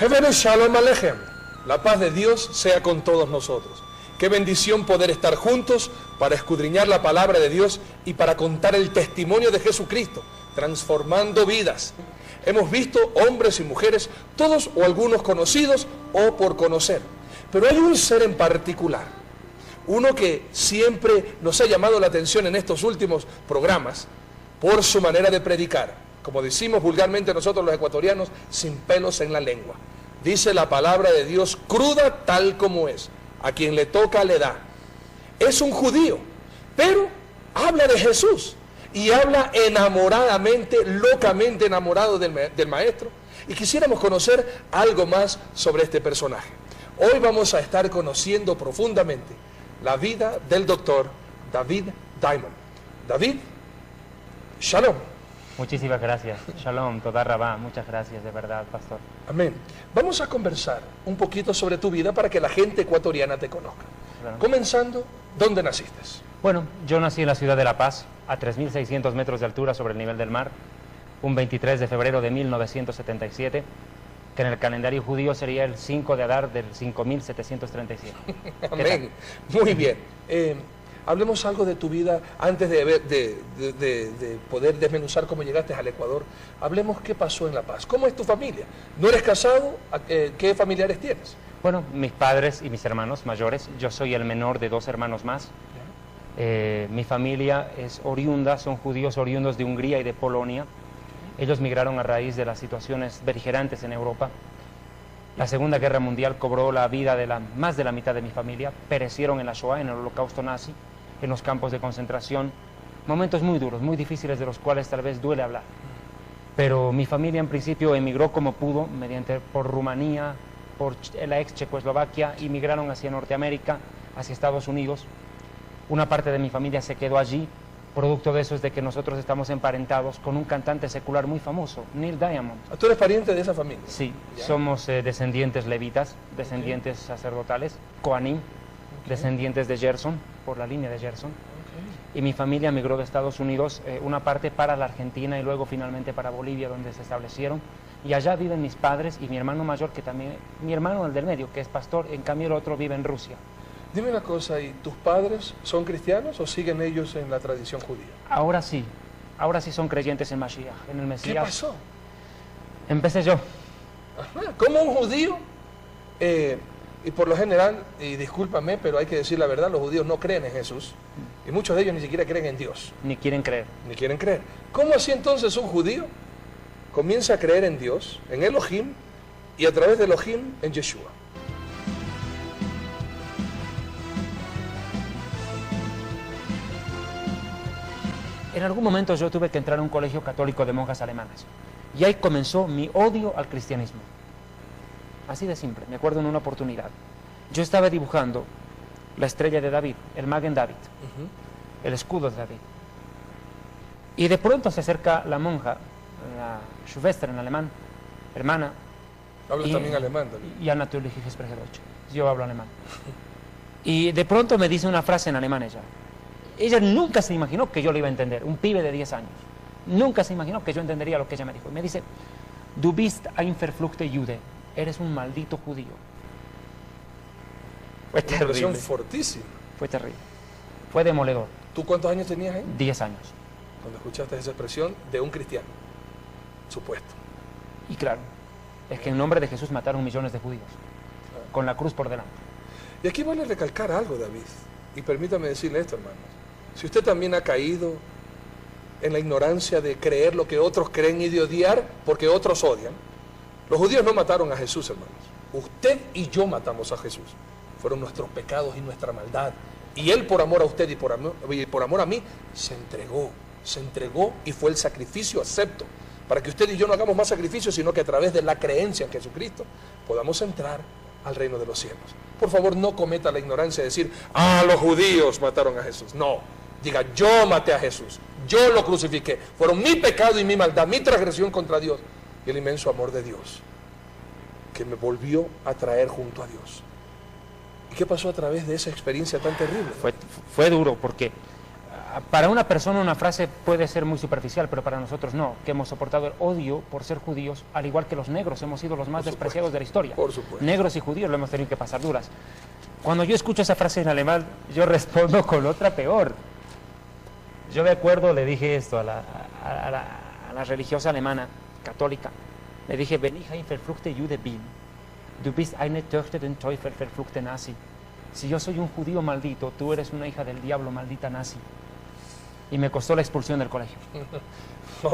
Hevenu Shalom Alechem. La paz de Dios sea con todos nosotros. Qué bendición poder estar juntos para escudriñar la palabra de Dios y para contar el testimonio de Jesucristo, transformando vidas. Hemos visto hombres y mujeres, todos o algunos conocidos o por conocer. Pero hay un ser en particular, uno que siempre nos ha llamado la atención en estos últimos programas por su manera de predicar. Como decimos vulgarmente nosotros los ecuatorianos, sin pelos en la lengua. Dice la palabra de Dios cruda tal como es. A quien le toca le da. Es un judío, pero habla de Jesús y habla enamoradamente, locamente enamorado del maestro. Y quisiéramos conocer algo más sobre este personaje. Hoy vamos a estar conociendo profundamente la vida del doctor David Diamond. David, Shalom. Muchísimas gracias. Shalom, Toda Rabá. Muchas gracias, de verdad, pastor. Amén. Vamos a conversar un poquito sobre tu vida para que la gente ecuatoriana te conozca. Claro. Comenzando, ¿dónde naciste? Bueno, yo nací en la ciudad de La Paz, a 3.600 metros de altura sobre el nivel del mar, un 23 de febrero de 1977, que en el calendario judío sería el 5 de Adar del 5.737. Amén. Muy bien. Hablemos algo de tu vida antes de poder desmenuzar cómo llegaste al Ecuador. Hablemos qué pasó en La Paz. ¿Cómo es tu familia? ¿No eres casado? ¿Qué familiares tienes? Bueno, mis padres y mis hermanos mayores. Yo soy el menor de 2 hermanos más. Mi familia es oriunda, son judíos oriundos de Hungría y de Polonia. Ellos migraron a raíz de las situaciones beligerantes en Europa. La Segunda Guerra Mundial cobró la vida de más de la mitad de mi familia. Perecieron en la Shoah, en el Holocausto nazi, en los campos de concentración. Momentos muy duros, muy difíciles, de los cuales tal vez duele hablar. Pero mi familia en principio emigró como pudo, por Rumanía, por la ex Checoslovaquia, y migraron hacia Norteamérica, hacia Estados Unidos. Una parte de mi familia se quedó allí. Producto de eso es de que nosotros estamos emparentados con un cantante secular muy famoso, Neil Diamond. ¿Tú eres pariente de esa familia? Sí, ¿Ya? Somos descendientes levitas, descendientes sacerdotales, Kohanim, descendientes de Gerson, por la línea de Gerson. Y mi familia migró de Estados Unidos, una parte para la Argentina y luego finalmente para Bolivia, donde se establecieron. Y allá viven mis padres y mi hermano mayor, que también, mi hermano el del medio, que es pastor, en cambio el otro vive en Rusia. Dime una cosa, ¿y tus padres son cristianos o siguen ellos en la tradición judía? Ahora sí son creyentes en Mashiach, en el Mesías. ¿Qué pasó? Empecé yo. Ajá, como un judío, y por lo general, y discúlpame, pero hay que decir la verdad, los judíos no creen en Jesús, y muchos de ellos ni siquiera creen en Dios. Ni quieren creer. Ni quieren creer. ¿Cómo así entonces un judío comienza a creer en Dios, en Elohim, y a través de Elohim en Yeshua? En algún momento yo tuve que entrar a un colegio católico de monjas alemanas. Y ahí comenzó mi odio al cristianismo. Así de simple. Me acuerdo en una oportunidad. Yo estaba dibujando la estrella de David, el Magen David, el escudo de David. Y de pronto se acerca la monja, la Schwester en alemán, hermana. ¿Hablas también alemán, David? Ja, natürlich, ich spreche Deutsch. Yo hablo alemán. Y de pronto me dice una frase en alemán ella. Ella nunca se imaginó que yo le iba a entender, un pibe de 10 años. Nunca se imaginó que yo entendería lo que ella me dijo. Y me dice, du bist ein verfluchte Jude, eres un maldito judío. Fue Una expresión terrible. fortísima. Fue terrible. Fue demoledor. ¿Tú cuántos años tenías ahí? 10 años. Cuando escuchaste esa expresión de un cristiano, supuesto. Y claro, es que en nombre de Jesús mataron millones de judíos, con la cruz por delante. Y aquí vale recalcar algo, David, y permítame decirle esto, hermanos. Si usted también ha caído en la ignorancia de creer lo que otros creen y de odiar porque otros odian, los judíos no mataron a Jesús, hermanos. Usted y yo matamos a Jesús. Fueron nuestros pecados y nuestra maldad. Y Él, por amor a usted y por amor a mí, se entregó y fue el sacrificio acepto, para que usted y yo no hagamos más sacrificios, sino que a través de la creencia en Jesucristo podamos entrar al reino de los cielos. Por favor, no cometa la ignorancia de decir, los judíos mataron a Jesús. No, diga, yo maté a Jesús, yo lo crucifiqué. Fueron mi pecado y mi maldad, mi transgresión contra Dios y el inmenso amor de Dios que me volvió a traer junto a Dios. ¿Y qué pasó a través de esa experiencia tan terrible? Fue duro porque Para una persona una frase puede ser muy superficial, pero para nosotros no, que hemos soportado el odio por ser judíos, al igual que los negros hemos sido los más despreciados de la historia. Por supuesto. Negros y judíos lo hemos tenido que pasar duras. Cuando yo escucho esa frase en alemán, yo respondo con otra peor. Yo me acuerdo, le dije esto a la religiosa alemana, católica, le dije, wenn ich ein verfluchte Jude bin, du bist eine Tochter den Teufel, verfluchte Nazi. Si yo soy un judío maldito, tú eres una hija del diablo, maldita nazi. Y me costó la expulsión del colegio.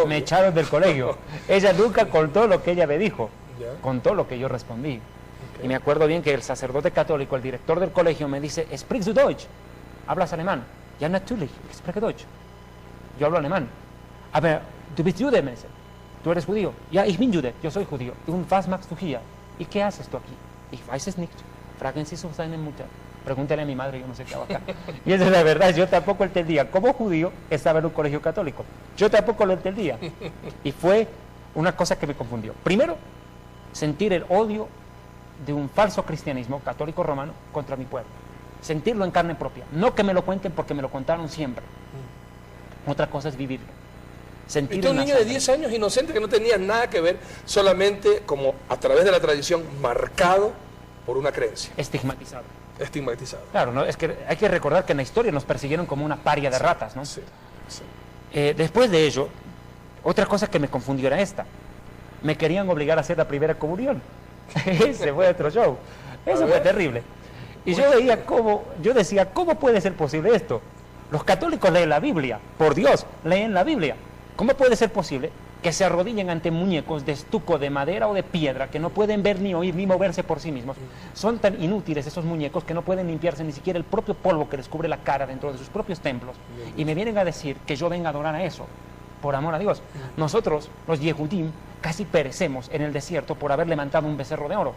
Me echaron del colegio. Ella nunca contó lo que ella me dijo, contó lo que yo respondí. Y me acuerdo bien que el sacerdote católico, el director del colegio, me dice, ¿Sprichst du Deutsch? ¿Hablas alemán? Ja, natürlich, ich spreche Deutsch. Yo hablo alemán. Aber du bist Jude, me dice. ¿Tú eres judío? Ja, ich bin Jude, yo soy judío. Und was machst du hier? ¿Y qué haces tú aquí? Ich weiß es nicht. Fragen Sie su seine Mutter. Pregúntale a mi madre, yo no sé qué hago acá. Y esa es la verdad, yo tampoco entendía. Como judío, estaba en un colegio católico. Yo tampoco lo entendía. Y fue una cosa que me confundió. Primero, sentir el odio de un falso cristianismo católico romano contra mi pueblo. Sentirlo en carne propia. No que me lo cuenten porque me lo contaron siempre. Otra cosa es vivirlo. Y tú, un niño de 10 años inocente que no tenía nada que ver, solamente como a través de la tradición, marcado por una creencia. Estigmatizado. Estigmatizado. Claro, ¿no? Es que hay que recordar que en la historia nos persiguieron como una paria de ratas, ¿no? Sí, sí. Después de ello, otra cosa que me confundió era esta. Me querían obligar a hacer la primera comunión. Ese fue otro show. Eso fue terrible. Y yo veía cómo, yo decía, ¿cómo puede ser posible esto? Los católicos leen la Biblia, por Dios, leen la Biblia. ¿Cómo puede ser posible que se arrodillen ante muñecos de estuco, de madera o de piedra, que no pueden ver ni oír ni moverse por sí mismos? Son tan inútiles esos muñecos que no pueden limpiarse ni siquiera el propio polvo que les cubre la cara dentro de sus propios templos. Y me vienen a decir que yo venga a adorar a eso, por amor a Dios. Nosotros, los Yehudim, casi perecemos en el desierto por haber levantado un becerro de oro.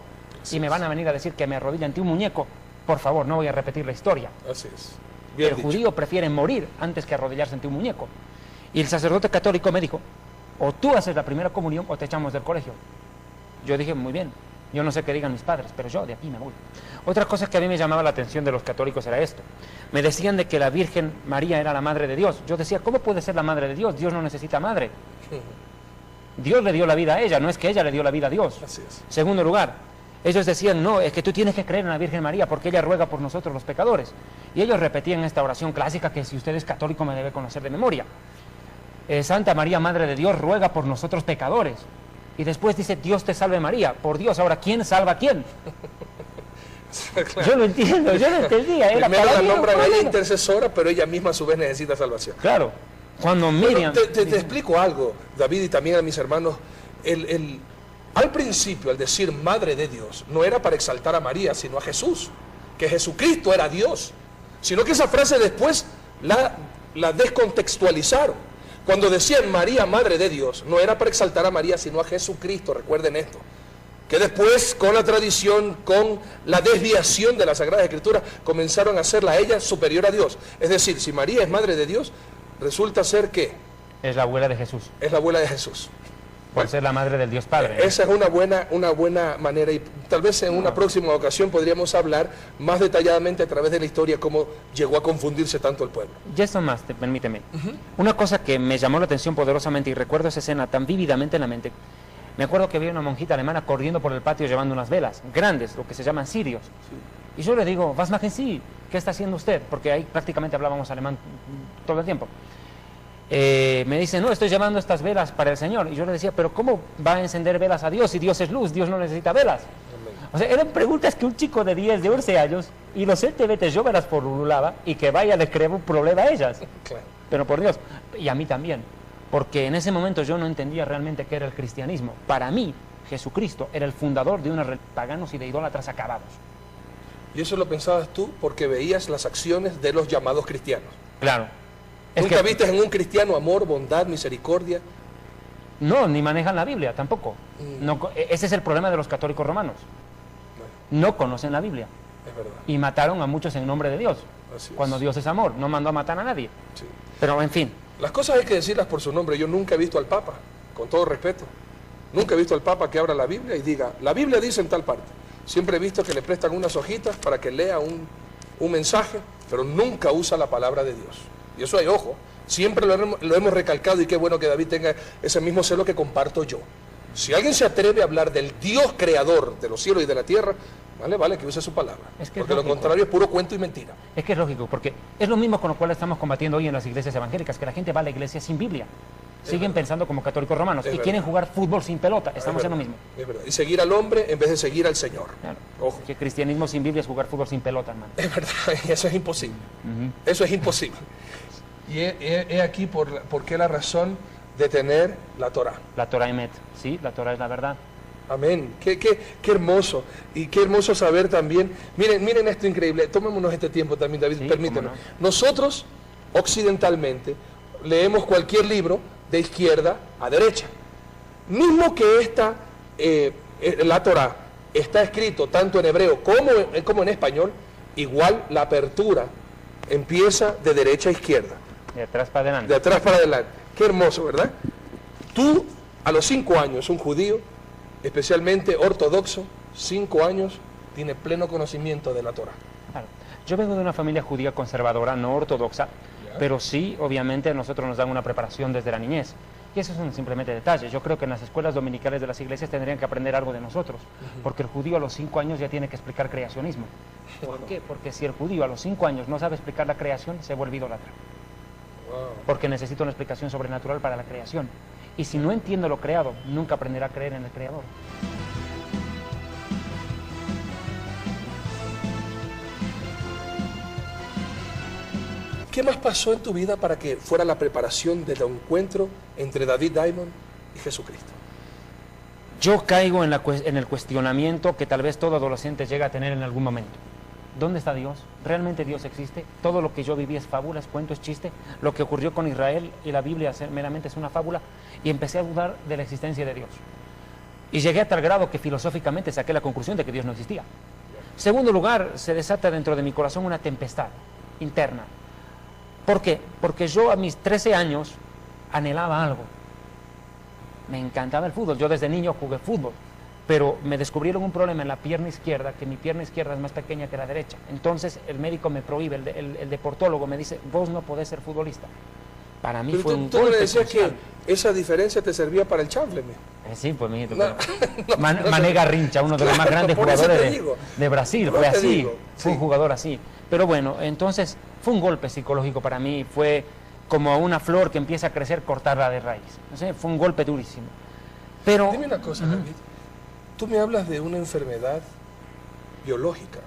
Y me van a venir a decir que me arrodille ante un muñeco. Por favor, no voy a repetir la historia. Así es. El judío prefiere morir antes que arrodillarse ante un muñeco. Y el sacerdote católico me dijo, o tú haces la primera comunión o te echamos del colegio. Yo dije, muy bien, yo no sé qué digan mis padres, pero yo de aquí me voy. Otra cosa que a mí me llamaba la atención de los católicos era esto. Me decían de que la Virgen María era la madre de Dios. Yo decía, ¿cómo puede ser la madre de Dios? Dios no necesita madre. Dios le dio la vida a ella, no es que ella le dio la vida a Dios. Así es. Segundo lugar, ellos decían, no, es que tú tienes que creer en la Virgen María porque ella ruega por nosotros los pecadores. Y ellos repetían esta oración clásica que si usted es católico me debe conocer de memoria. Santa María, Madre de Dios, ruega por nosotros pecadores. Y después dice, Dios te salve María. Por Dios, ahora, ¿quién salva a quién? Claro. Yo lo entiendo, yo lo entendía. Primero la nombran a ella intercesora, pero ella misma a su vez necesita salvación. Claro. Cuando Miriam... Bueno, te explico algo, David, y también a mis hermanos. Al principio, al decir Madre de Dios, no era para exaltar a María, sino a Jesús, que Jesucristo era Dios, sino que esa frase después la descontextualizaron. Cuando decían María, Madre de Dios, no era para exaltar a María, sino a Jesucristo, recuerden esto. Que después, con la tradición, con la desviación de la Sagrada Escritura, comenzaron a hacerla a ella superior a Dios. Es decir, si María es Madre de Dios, resulta ser que... es la abuela de Jesús. Es la abuela de Jesús. Por ser la madre del Dios Padre. Esa es una buena manera, y tal vez en una próxima ocasión podríamos hablar más detalladamente a través de la historia cómo llegó a confundirse tanto el pueblo. Y eso más, permíteme. Una cosa que me llamó la atención poderosamente, y recuerdo esa escena tan vívidamente en la mente. Me acuerdo que había una monjita alemana corriendo por el patio llevando unas velas grandes, lo que se llaman cirios. Y yo le digo, was machen Sie? ¿Qué está haciendo usted? Porque ahí prácticamente hablábamos alemán todo el tiempo. Me dice, no, estoy llevando estas velas para el Señor. Y yo le decía, pero ¿cómo va a encender velas a Dios si Dios es luz? Dios no necesita velas. O sea, eran preguntas que un chico de 10, de 11 años, y los LTVT yo me las formulaba y que vaya le creaba un problema a ellas. Claro. Pero por Dios, y a mí también. Porque en ese momento yo no entendía realmente qué era el cristianismo. Para mí, Jesucristo era el fundador de unos paganos y de idólatras acabados. Y eso lo pensabas tú porque veías las acciones de los llamados cristianos. Claro. ¿Nunca viste en un cristiano amor, bondad, misericordia? No, ni manejan la Biblia tampoco. No, ese es el problema de los católicos romanos. No conocen la Biblia. Es verdad. Y mataron a muchos en nombre de Dios. Así cuando es. Dios es amor, no mandó a matar a nadie. Sí. Pero en fin. Las cosas hay que decirlas por su nombre. Yo nunca he visto al Papa, con todo respeto. Nunca he visto al Papa que abra la Biblia y diga, la Biblia dice en tal parte. Siempre he visto que le prestan unas hojitas para que lea un mensaje, pero nunca usa la palabra de Dios. Y eso hay ojo. Siempre lo hemos recalcado y qué bueno que David tenga ese mismo celo que comparto yo. Si alguien se atreve a hablar del Dios creador de los cielos y de la tierra, vale, que use su palabra. Porque lo contrario es puro cuento y mentira. Es que es lógico, porque es lo mismo con lo cual estamos combatiendo hoy en las iglesias evangélicas, que la gente va a la iglesia sin Biblia. Siguen pensando como católicos romanos y quieren jugar fútbol sin pelota. Estamos en lo mismo. Es verdad. Y seguir al hombre en vez de seguir al Señor. Claro. Ojo. Que cristianismo sin Biblia es jugar fútbol sin pelota, hermano. Es verdad, y eso es imposible. Eso es imposible. Y he aquí por qué la razón de tener la Torah. La Torah Emet, sí, la Torah es la verdad. Amén. Qué hermoso. Y qué hermoso saber también. Miren esto increíble. Tomémonos este tiempo también, David, sí, permítanos. No. Nosotros, occidentalmente, leemos cualquier libro de izquierda a derecha. Mismo que la Torah está escrito tanto en hebreo como en español, igual la apertura empieza de derecha a izquierda. De atrás para adelante. De atrás para adelante. Qué hermoso, ¿verdad? Tú, a los 5 años, un judío, especialmente ortodoxo, 5 años, tiene pleno conocimiento de la Torah. Claro. Yo vengo de una familia judía conservadora, no ortodoxa, pero sí, obviamente, a nosotros nos dan una preparación desde la niñez. Y esos son simplemente detalles. Yo creo que en las escuelas dominicales de las iglesias tendrían que aprender algo de nosotros, porque el judío a los 5 años ya tiene que explicar creacionismo. ¿Por qué? Porque si el judío a los 5 años no sabe explicar la creación, se vuelve idólatra. Porque necesita una explicación sobrenatural para la creación. Y si no entiende lo creado, nunca aprenderá a creer en el Creador. ¿Qué más pasó en tu vida para que fuera la preparación del encuentro entre David Diamond y Jesucristo? Yo caigo en el cuestionamiento que tal vez todo adolescente llega a tener en algún momento. ¿Dónde está Dios? ¿Realmente Dios existe? ¿Todo lo que yo viví es fábula, es cuento, es chiste? ¿Lo que ocurrió con Israel y la Biblia meramente es una fábula? Y empecé a dudar de la existencia de Dios. Y llegué a tal grado que filosóficamente saqué la conclusión de que Dios no existía. Segundo lugar, se desata dentro de mi corazón una tempestad interna. ¿Por qué? Porque yo a mis 13 años anhelaba algo. Me encantaba el fútbol. Yo desde niño jugué fútbol. Pero me descubrieron un problema en la pierna izquierda, que mi pierna izquierda es más pequeña que la derecha. Entonces el médico me prohíbe, el deportólogo me dice, vos no podés ser futbolista. Para mí fue un golpe. ¿Tú me decías que esa diferencia te servía para el chanfle? Sí, pues mijito. Mané Garrincha, uno de los más grandes jugadores de Brasil, fue así, fue un jugador así. Pero bueno, entonces fue un golpe psicológico para mí, fue como una flor que empieza a crecer, cortarla de raíz. No sé, fue un golpe durísimo. Pero, dime una cosa, David. Tú me hablas de una enfermedad biológica.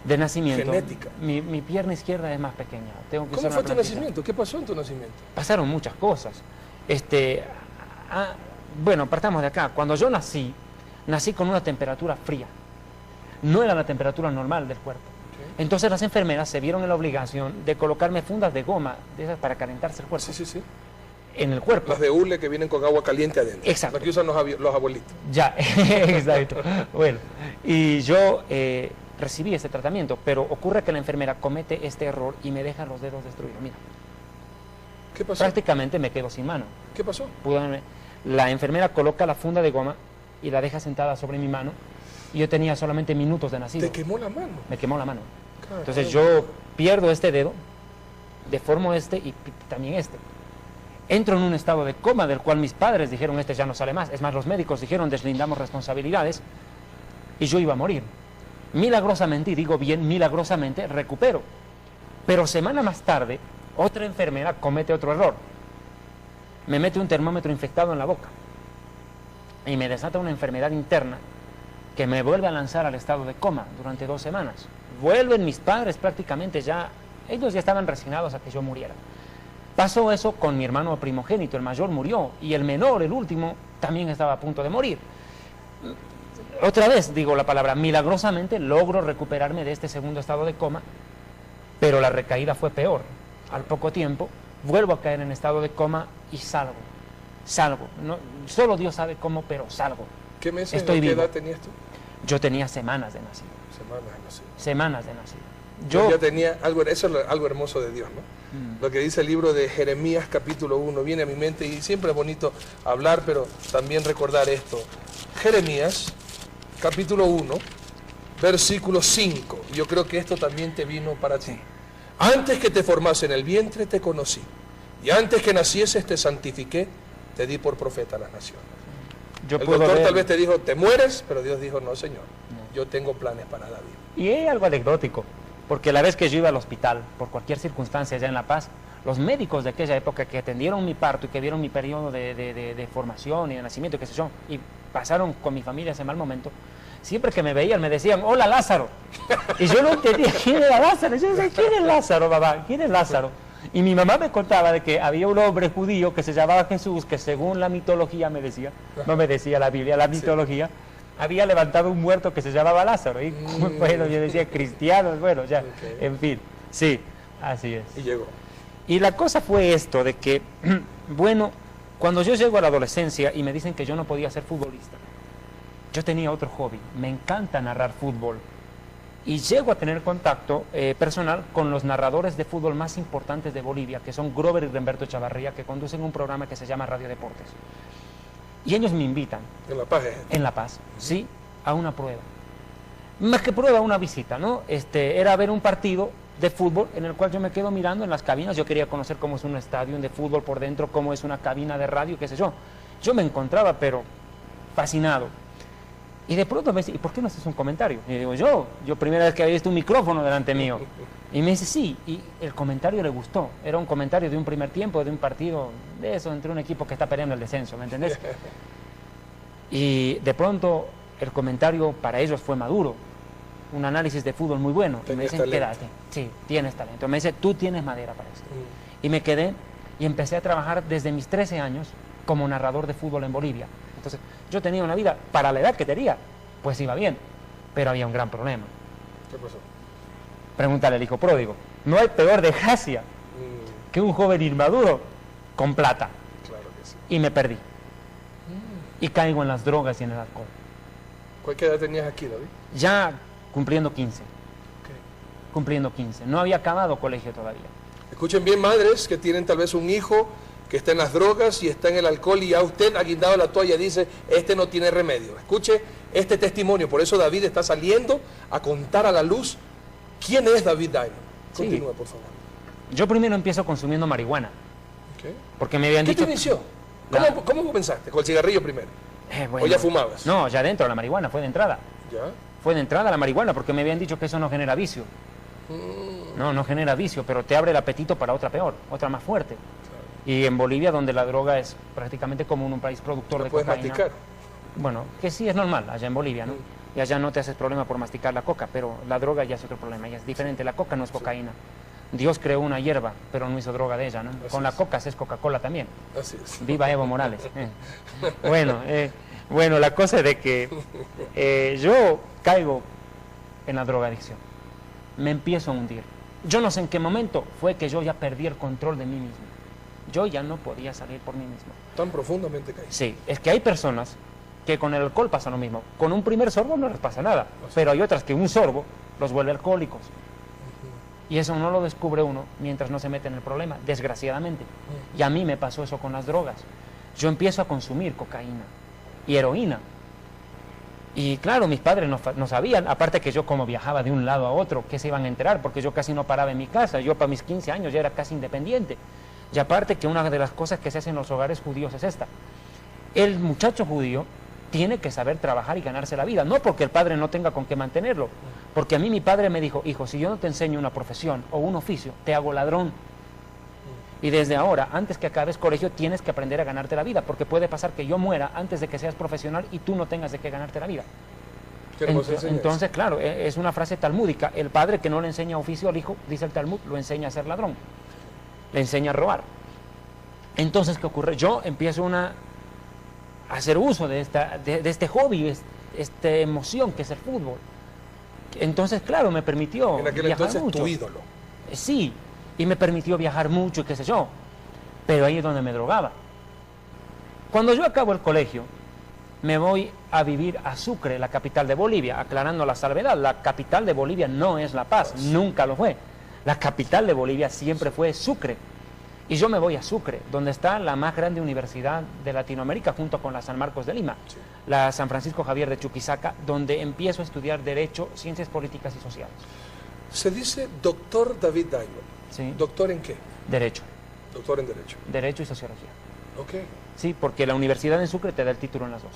De nacimiento. Genética. Mi pierna izquierda es más pequeña. Tengo que ¿Cómo fue tu nacimiento? ¿Qué pasó en tu nacimiento? Pasaron muchas cosas. Bueno, partamos de acá. Cuando yo nací con una temperatura fría. No era la temperatura normal del cuerpo. Okay. Entonces las enfermeras se vieron en la obligación de colocarme fundas de goma, de esas para calentarse el cuerpo. Sí. En el cuerpo. Las de hule que vienen con agua caliente adentro. Exacto. Las que usan los abuelitos. Ya, exacto. Bueno, y yo recibí este tratamiento, pero ocurre que la enfermera comete este error y me deja los dedos destruidos. Mira. ¿Qué pasó? Prácticamente me quedo sin mano. ¿Qué pasó? La enfermera coloca la funda de goma y la deja sentada sobre mi mano y yo tenía solamente minutos de nacido. ¿Te quemó la mano? Me quemó la mano. Caramba. Entonces yo pierdo este dedo, deformo este y también este. Entro en un estado de coma del cual mis padres dijeron, este ya no sale más. Es más, los médicos dijeron, deslindamos responsabilidades y yo iba a morir. Milagrosamente, y digo bien, milagrosamente, recupero. Pero semana más tarde, otra enfermera comete otro error. Me mete un termómetro infectado en la boca y me desata una enfermedad interna que me vuelve a lanzar al estado de coma durante 2 semanas. Vuelven mis padres prácticamente ya, ellos ya estaban resignados a que yo muriera. Pasó eso con mi hermano primogénito, el mayor murió, y el menor, el último, también estaba a punto de morir. Otra vez digo la palabra, milagrosamente logro recuperarme de este segundo estado de coma, pero la recaída fue peor. Al poco tiempo, vuelvo a caer en estado de coma y salgo. No, solo Dios sabe cómo, pero salgo. ¿Qué meses, qué edad tenías tú? Yo tenía semanas de nacido. Semanas de nacido. Yo ya tenía algo, eso es algo hermoso de Dios, ¿no? Lo que dice el libro de Jeremías capítulo 1 viene a mi mente y siempre es bonito hablar, pero también recordar esto. Jeremías capítulo 1, versículo 5. Yo creo que esto también te vino para ti. Antes que te formase en el vientre te conocí, y antes que nacieses te santifiqué, te di por profeta a las naciones. El doctor tal vez te dijo, te mueres, pero Dios dijo, no señor, yo tengo planes para David. Y es algo anecdótico, porque la vez que yo iba al hospital, por cualquier circunstancia allá en La Paz, los médicos de aquella época que atendieron mi parto y que vieron mi periodo de formación y de nacimiento, qué sé yo, y pasaron con mi familia ese mal momento, siempre que me veían me decían, hola Lázaro. Y yo no entendía quién era Lázaro. Yo decía, ¿quién es Lázaro, mamá? ¿Quién es Lázaro? Y mi mamá me contaba de que había un hombre judío que se llamaba Jesús, que según la mitología me decía, no me decía la Biblia, la mitología, había levantado un muerto que se llamaba Lázaro. Y bueno, yo decía cristianos, bueno, ya, en fin, sí, así es. Y llegó. Y la cosa fue esto, de que, bueno, cuando yo llego a la adolescencia y me dicen que yo no podía ser futbolista, yo tenía otro hobby, me encanta narrar fútbol. Y llego a tener contacto personal con los narradores de fútbol más importantes de Bolivia, que son Grover y Remberto Chavarría, que conducen un programa que se llama Radio Deportes. Y ellos me invitan. ¿En La Paz? En La Paz, sí, a una prueba. Más que prueba, una visita, ¿no? Era ver un partido de fútbol en el cual yo me quedo mirando en las cabinas. Yo quería conocer cómo es un estadio de fútbol por dentro, cómo es una cabina de radio, qué sé yo. Yo me encontraba, pero fascinado. Y de pronto me dice, ¿y por qué no haces un comentario? Y digo, yo primera vez que había visto un micrófono delante mío. Y me dice, sí, y el comentario le gustó. Era un comentario de un primer tiempo, de un partido de eso, entre un equipo que está peleando el descenso, ¿me entendés? Y de pronto el comentario para ellos fue maduro, un análisis de fútbol muy bueno. Y me dicen, quédate, sí, tienes talento. Me dice, tú tienes madera para esto. Y me quedé y empecé a trabajar desde mis 13 años como narrador de fútbol en Bolivia. Entonces, yo tenía una vida, para la edad que tenía, pues iba bien, pero había un gran problema. ¿Qué pasó? Pregúntale al hijo pródigo. No hay peor desgracia que un joven inmaduro con plata. Claro que sí. Y me perdí. Y caigo en las drogas y en el alcohol. ¿Cuál edad tenías aquí, David? Ya cumpliendo 15. Okay. Cumpliendo 15. No había acabado colegio todavía. Escuchen bien, madres que tienen tal vez un hijo que está en las drogas y está en el alcohol y a usted ha guindado la toalla y dice, este no tiene remedio. Escuche este testimonio, por eso David está saliendo a contar a la luz quién es David Diamond. Continúa, por favor. Yo primero empiezo consumiendo marihuana. Okay. Porque me habían dicho... ¿Qué te inició? ¿Cómo comenzaste? ¿Con el cigarrillo primero? Bueno, ¿O ya fumabas? No, ya dentro, la marihuana, fue de entrada. ¿Ya? Fue de entrada la marihuana porque me habían dicho que eso no genera vicio. No genera vicio, pero te abre el apetito para otra peor, otra más fuerte. Y en Bolivia, donde la droga es prácticamente como un país productor de cocaína. ¿Puedes masticar? Bueno, que sí es normal allá en Bolivia, ¿no? Y allá no te haces problema por masticar la coca, pero la droga ya es otro problema, ya es diferente. La coca no es cocaína. Dios creó una hierba, pero no hizo droga de ella, ¿no? Con la coca es Coca-Cola también. Así es. Viva Evo Morales. Bueno, la cosa es de que yo caigo en la drogadicción. Me empiezo a hundir. Yo no sé en qué momento fue que yo ya perdí el control de mí mismo. Yo ya no podía salir por mí mismo. Tan profundamente caído. Sí, es que hay personas que con el alcohol pasa lo mismo. Con un primer sorbo no les pasa nada, pero hay otras que un sorbo los vuelve alcohólicos. Y eso no lo descubre uno mientras no se mete en el problema, desgraciadamente. Y a mí me pasó eso con las drogas. Yo empiezo a consumir cocaína y heroína. Y claro, mis padres no sabían, aparte que yo como viajaba de un lado a otro, que se iban a enterar, porque yo casi no paraba en mi casa. Yo para mis 15 años ya era casi independiente. Y aparte que una de las cosas que se hacen en los hogares judíos es esta. El muchacho judío tiene que saber trabajar y ganarse la vida, no porque el padre no tenga con qué mantenerlo, porque a mí mi padre me dijo, hijo, si yo no te enseño una profesión o un oficio, te hago ladrón. Y desde ahora, antes que acabes colegio, tienes que aprender a ganarte la vida, porque puede pasar que yo muera antes de que seas profesional y tú no tengas de qué ganarte la vida. Entonces, claro, es una frase talmúdica. El padre que no le enseña oficio al hijo, dice el Talmud, lo enseña a ser ladrón. Le enseña a robar. Entonces, ¿qué ocurre? Yo empiezo a hacer uso de este hobby, esta emoción que es el fútbol. Entonces, claro, me permitió en aquel viajar entonces mucho. Tu ídolo. Sí, y me permitió viajar mucho y qué sé yo. Pero ahí es donde me drogaba. Cuando yo acabo el colegio, me voy a vivir a Sucre, la capital de Bolivia, aclarando la salvedad. La capital de Bolivia no es La Paz, nunca lo fue. La capital de Bolivia siempre fue Sucre. Y yo me voy a Sucre, donde está la más grande universidad de Latinoamérica, junto con la San Marcos de Lima, la San Francisco Javier de Chuquisaca, donde empiezo a estudiar Derecho, Ciencias Políticas y Sociales. Se dice doctor David Diamond. Sí. ¿Doctor en qué? Derecho. Doctor en Derecho. Derecho y Sociología. Ok. Sí, porque la universidad en Sucre te da el título en las dos.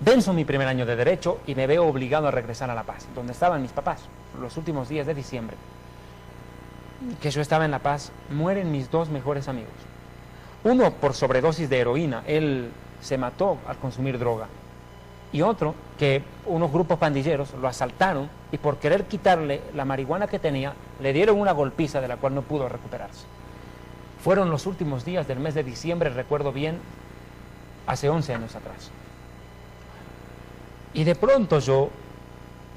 Venzo mi primer año de Derecho y me veo obligado a regresar a La Paz, donde estaban mis papás, los últimos días de diciembre. Que yo estaba en La Paz, mueren mis dos mejores amigos. Uno por sobredosis de heroína, él se mató al consumir droga. Y otro, que unos grupos pandilleros lo asaltaron y por querer quitarle la marihuana que tenía, le dieron una golpiza de la cual no pudo recuperarse. Fueron los últimos días del mes de diciembre, recuerdo bien, hace 11 años atrás. Y de pronto yo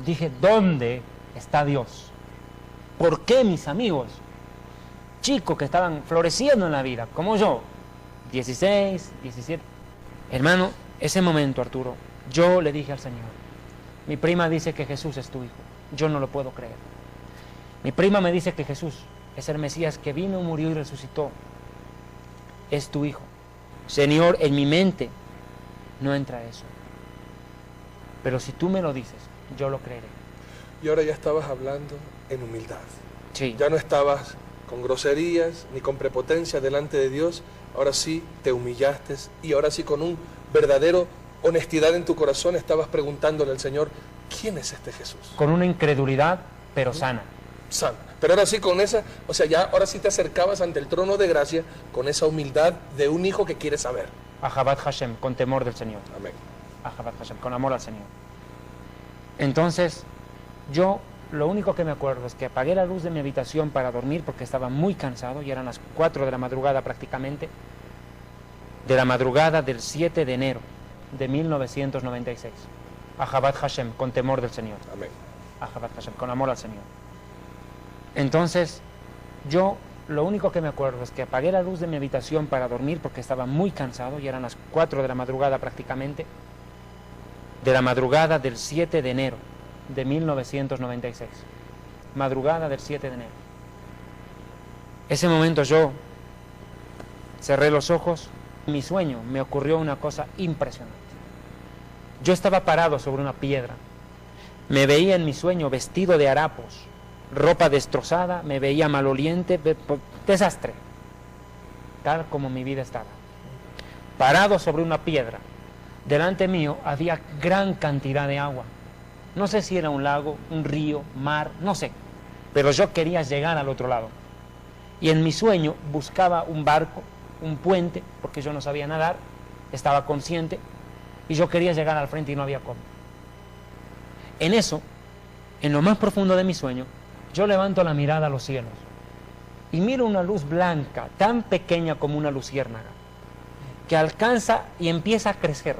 dije, ¿dónde está Dios? ¿Por qué mis amigos, chicos que estaban floreciendo en la vida, como yo, 16, 17, hermano, ese momento, Arturo, yo le dije al Señor, mi prima dice que Jesús es tu hijo, yo no lo puedo creer. Mi prima me dice que Jesús es el Mesías que vino, murió y resucitó, es tu hijo. Señor, en mi mente no entra eso, pero si tú me lo dices, yo lo creeré. Y ahora ya estabas hablando en humildad. Sí. Ya no estabas con groserías ni con prepotencia delante de Dios, ahora sí te humillaste y ahora sí con un verdadero honestidad en tu corazón estabas preguntándole al Señor, ¿quién es este Jesús? Con una incredulidad, pero sana. Sana. Pero ahora sí con esa, o sea, ya ahora sí te acercabas ante el trono de gracia con esa humildad de un hijo que quiere saber. Ahabat Hashem, con temor del Señor. Amén. Ahabat Hashem, con amor al Señor. Entonces, yo lo único que me acuerdo es que apagué la luz de mi habitación para dormir porque estaba muy cansado y eran las 4 de la madrugada prácticamente, de la madrugada del 7 de enero de 1996. Ahabat Hashem, con temor del Señor. Amén. Ahabat Hashem, con amor al Señor. Entonces, yo lo único que me acuerdo es que apagué la luz de mi habitación para dormir porque estaba muy cansado y eran las 4 de la madrugada prácticamente, de la madrugada del 7 de enero de 1996. Madrugada del 7 de enero. Ese momento yo cerré los ojos. En mi sueño me ocurrió una cosa impresionante. Yo estaba parado sobre una piedra. Me veía en mi sueño vestido de harapos, ropa destrozada, me veía maloliente, desastre, tal como mi vida estaba. Parado sobre una piedra, delante mío había gran cantidad de agua. No sé si era un lago, un río, mar, no sé, pero yo quería llegar al otro lado. Y en mi sueño buscaba un barco, un puente, porque yo no sabía nadar, estaba consciente, y yo quería llegar al frente y no había cómo. En eso, en lo más profundo de mi sueño, yo levanto la mirada a los cielos y miro una luz blanca, tan pequeña como una luciérnaga, que alcanza y empieza a crecer,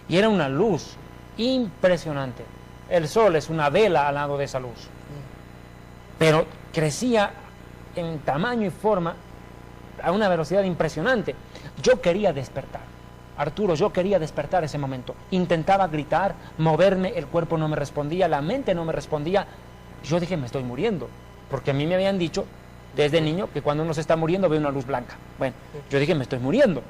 y era una luz impresionante. El sol es una vela al lado de esa luz, pero crecía en tamaño y forma a una velocidad impresionante. Yo quería despertar, Arturo, yo quería despertar ese momento. Intentaba gritar, moverme, el cuerpo no me respondía, la mente no me respondía. Yo dije, me estoy muriendo, porque a mí me habían dicho desde niño que cuando uno se está muriendo ve una luz blanca. Bueno, yo dije, me estoy muriendo,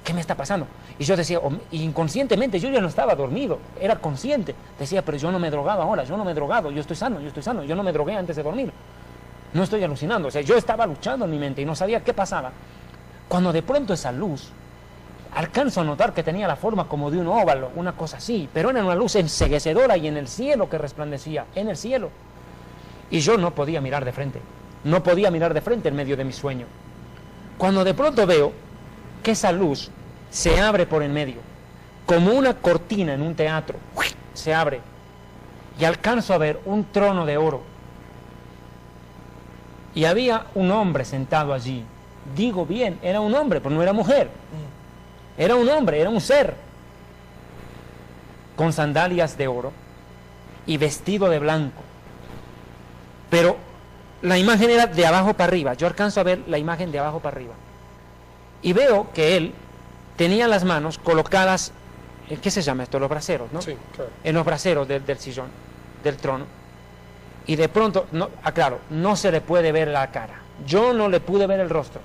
¿qué me está pasando? Y yo decía, inconscientemente, yo ya no estaba dormido, era consciente. Decía, pero yo no me he drogado ahora, yo no me he drogado, yo estoy sano, yo no me drogué antes de dormir. No estoy alucinando, o sea, yo estaba luchando en mi mente y no sabía qué pasaba. Cuando de pronto esa luz, alcanzo a notar que tenía la forma como de un óvalo, una cosa así, pero era una luz enceguecedora y en el cielo que resplandecía, en el cielo. Y yo no podía mirar de frente, no podía mirar de frente en medio de mi sueño. Cuando de pronto veo que esa luz se abre por en medio, como una cortina en un teatro, se abre, y alcanzo a ver un trono de oro. Y había un hombre sentado allí. Digo bien, era un hombre, pero no era mujer. Era un hombre, era un ser, con sandalias de oro y vestido de blanco. Pero la imagen era de abajo para arriba. Yo alcanzo a ver la imagen de abajo para arriba. Y veo que él tenía las manos colocadas, ¿qué se llama esto? Los braseros, ¿no? Sí, claro. En los braseros del sillón, del trono. Y de pronto, no, aclaro, no se le puede ver la cara. Yo no le pude ver el rostro.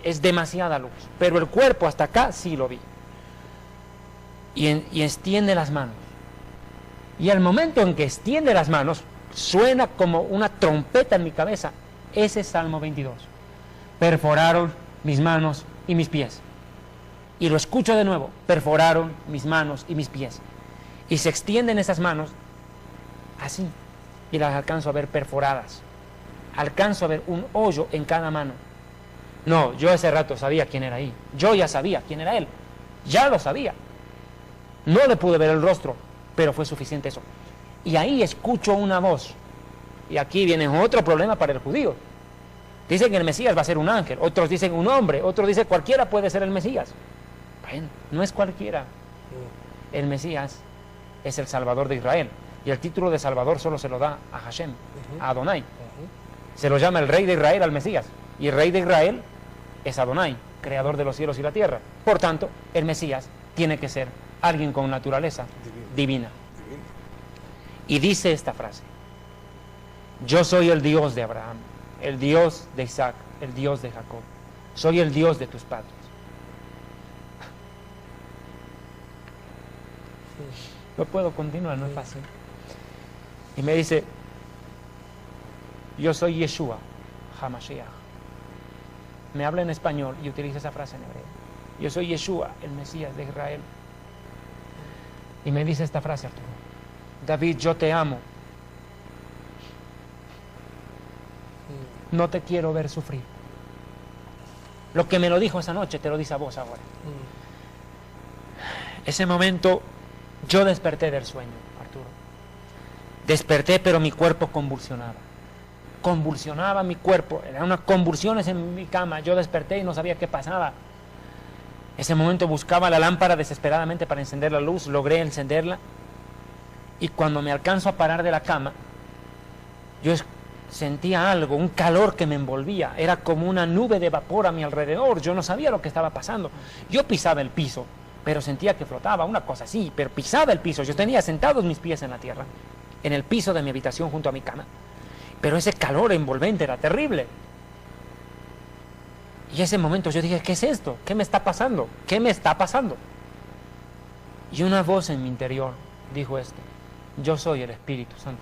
Es demasiada luz. Pero el cuerpo hasta acá sí lo vi. Y extiende las manos. Y al momento en que extiende las manos, suena como una trompeta en mi cabeza. Ese es Salmo 22. Perforaron mis manos y mis pies. Y lo escucho de nuevo. Perforaron mis manos y mis pies. Y se extienden esas manos así. Y las alcanzo a ver perforadas. Alcanzo a ver un hoyo en cada mano. No, yo ese rato sabía quién era ahí. Yo ya sabía quién era él. Ya lo sabía. No le pude ver el rostro, pero fue suficiente eso. Y ahí escucho una voz. Y aquí viene otro problema para el judío. Dicen que el Mesías va a ser un ángel, otros dicen un hombre, otros dicen cualquiera puede ser el Mesías. Bueno, no es cualquiera. El Mesías es el Salvador de Israel. Y el título de Salvador solo se lo da a Hashem, a Adonai. Se lo llama el Rey de Israel al Mesías. Y el Rey de Israel es Adonai, creador de los cielos y la tierra. Por tanto, el Mesías tiene que ser alguien con naturaleza divina. Y dice esta frase: yo soy el Dios de Abraham, el Dios de Isaac, el Dios de Jacob. Soy el Dios de tus padres. No puedo continuar, no es fácil. Y me dice: yo soy Yeshua, HaMashiach. Me habla en español y utiliza esa frase en hebreo. Yo soy Yeshua, el Mesías de Israel. Y me dice esta frase, Arturo: David, yo te amo. No te quiero ver sufrir. Lo que me lo dijo esa noche, te lo dice a vos ahora. Ese momento, yo desperté del sueño, Arturo. Desperté, pero mi cuerpo convulsionaba. Convulsionaba mi cuerpo. Eran unas convulsiones en mi cama. Yo desperté y no sabía qué pasaba. Ese momento buscaba la lámpara desesperadamente para encender la luz. Logré encenderla. Y cuando me alcanzo a parar de la cama, yo sentía algo, un calor que me envolvía. Era como una nube de vapor a mi alrededor. Yo no sabía lo que estaba pasando. Yo pisaba el piso, pero sentía que flotaba, una cosa así, pero pisaba el piso. Yo tenía sentados mis pies en la tierra, en el piso de mi habitación junto a mi cama. Pero ese calor envolvente era terrible. Y ese momento yo dije: ¿qué es esto? ¿Qué me está pasando? ¿Qué me está pasando? Y una voz en mi interior dijo esto: yo soy el Espíritu Santo.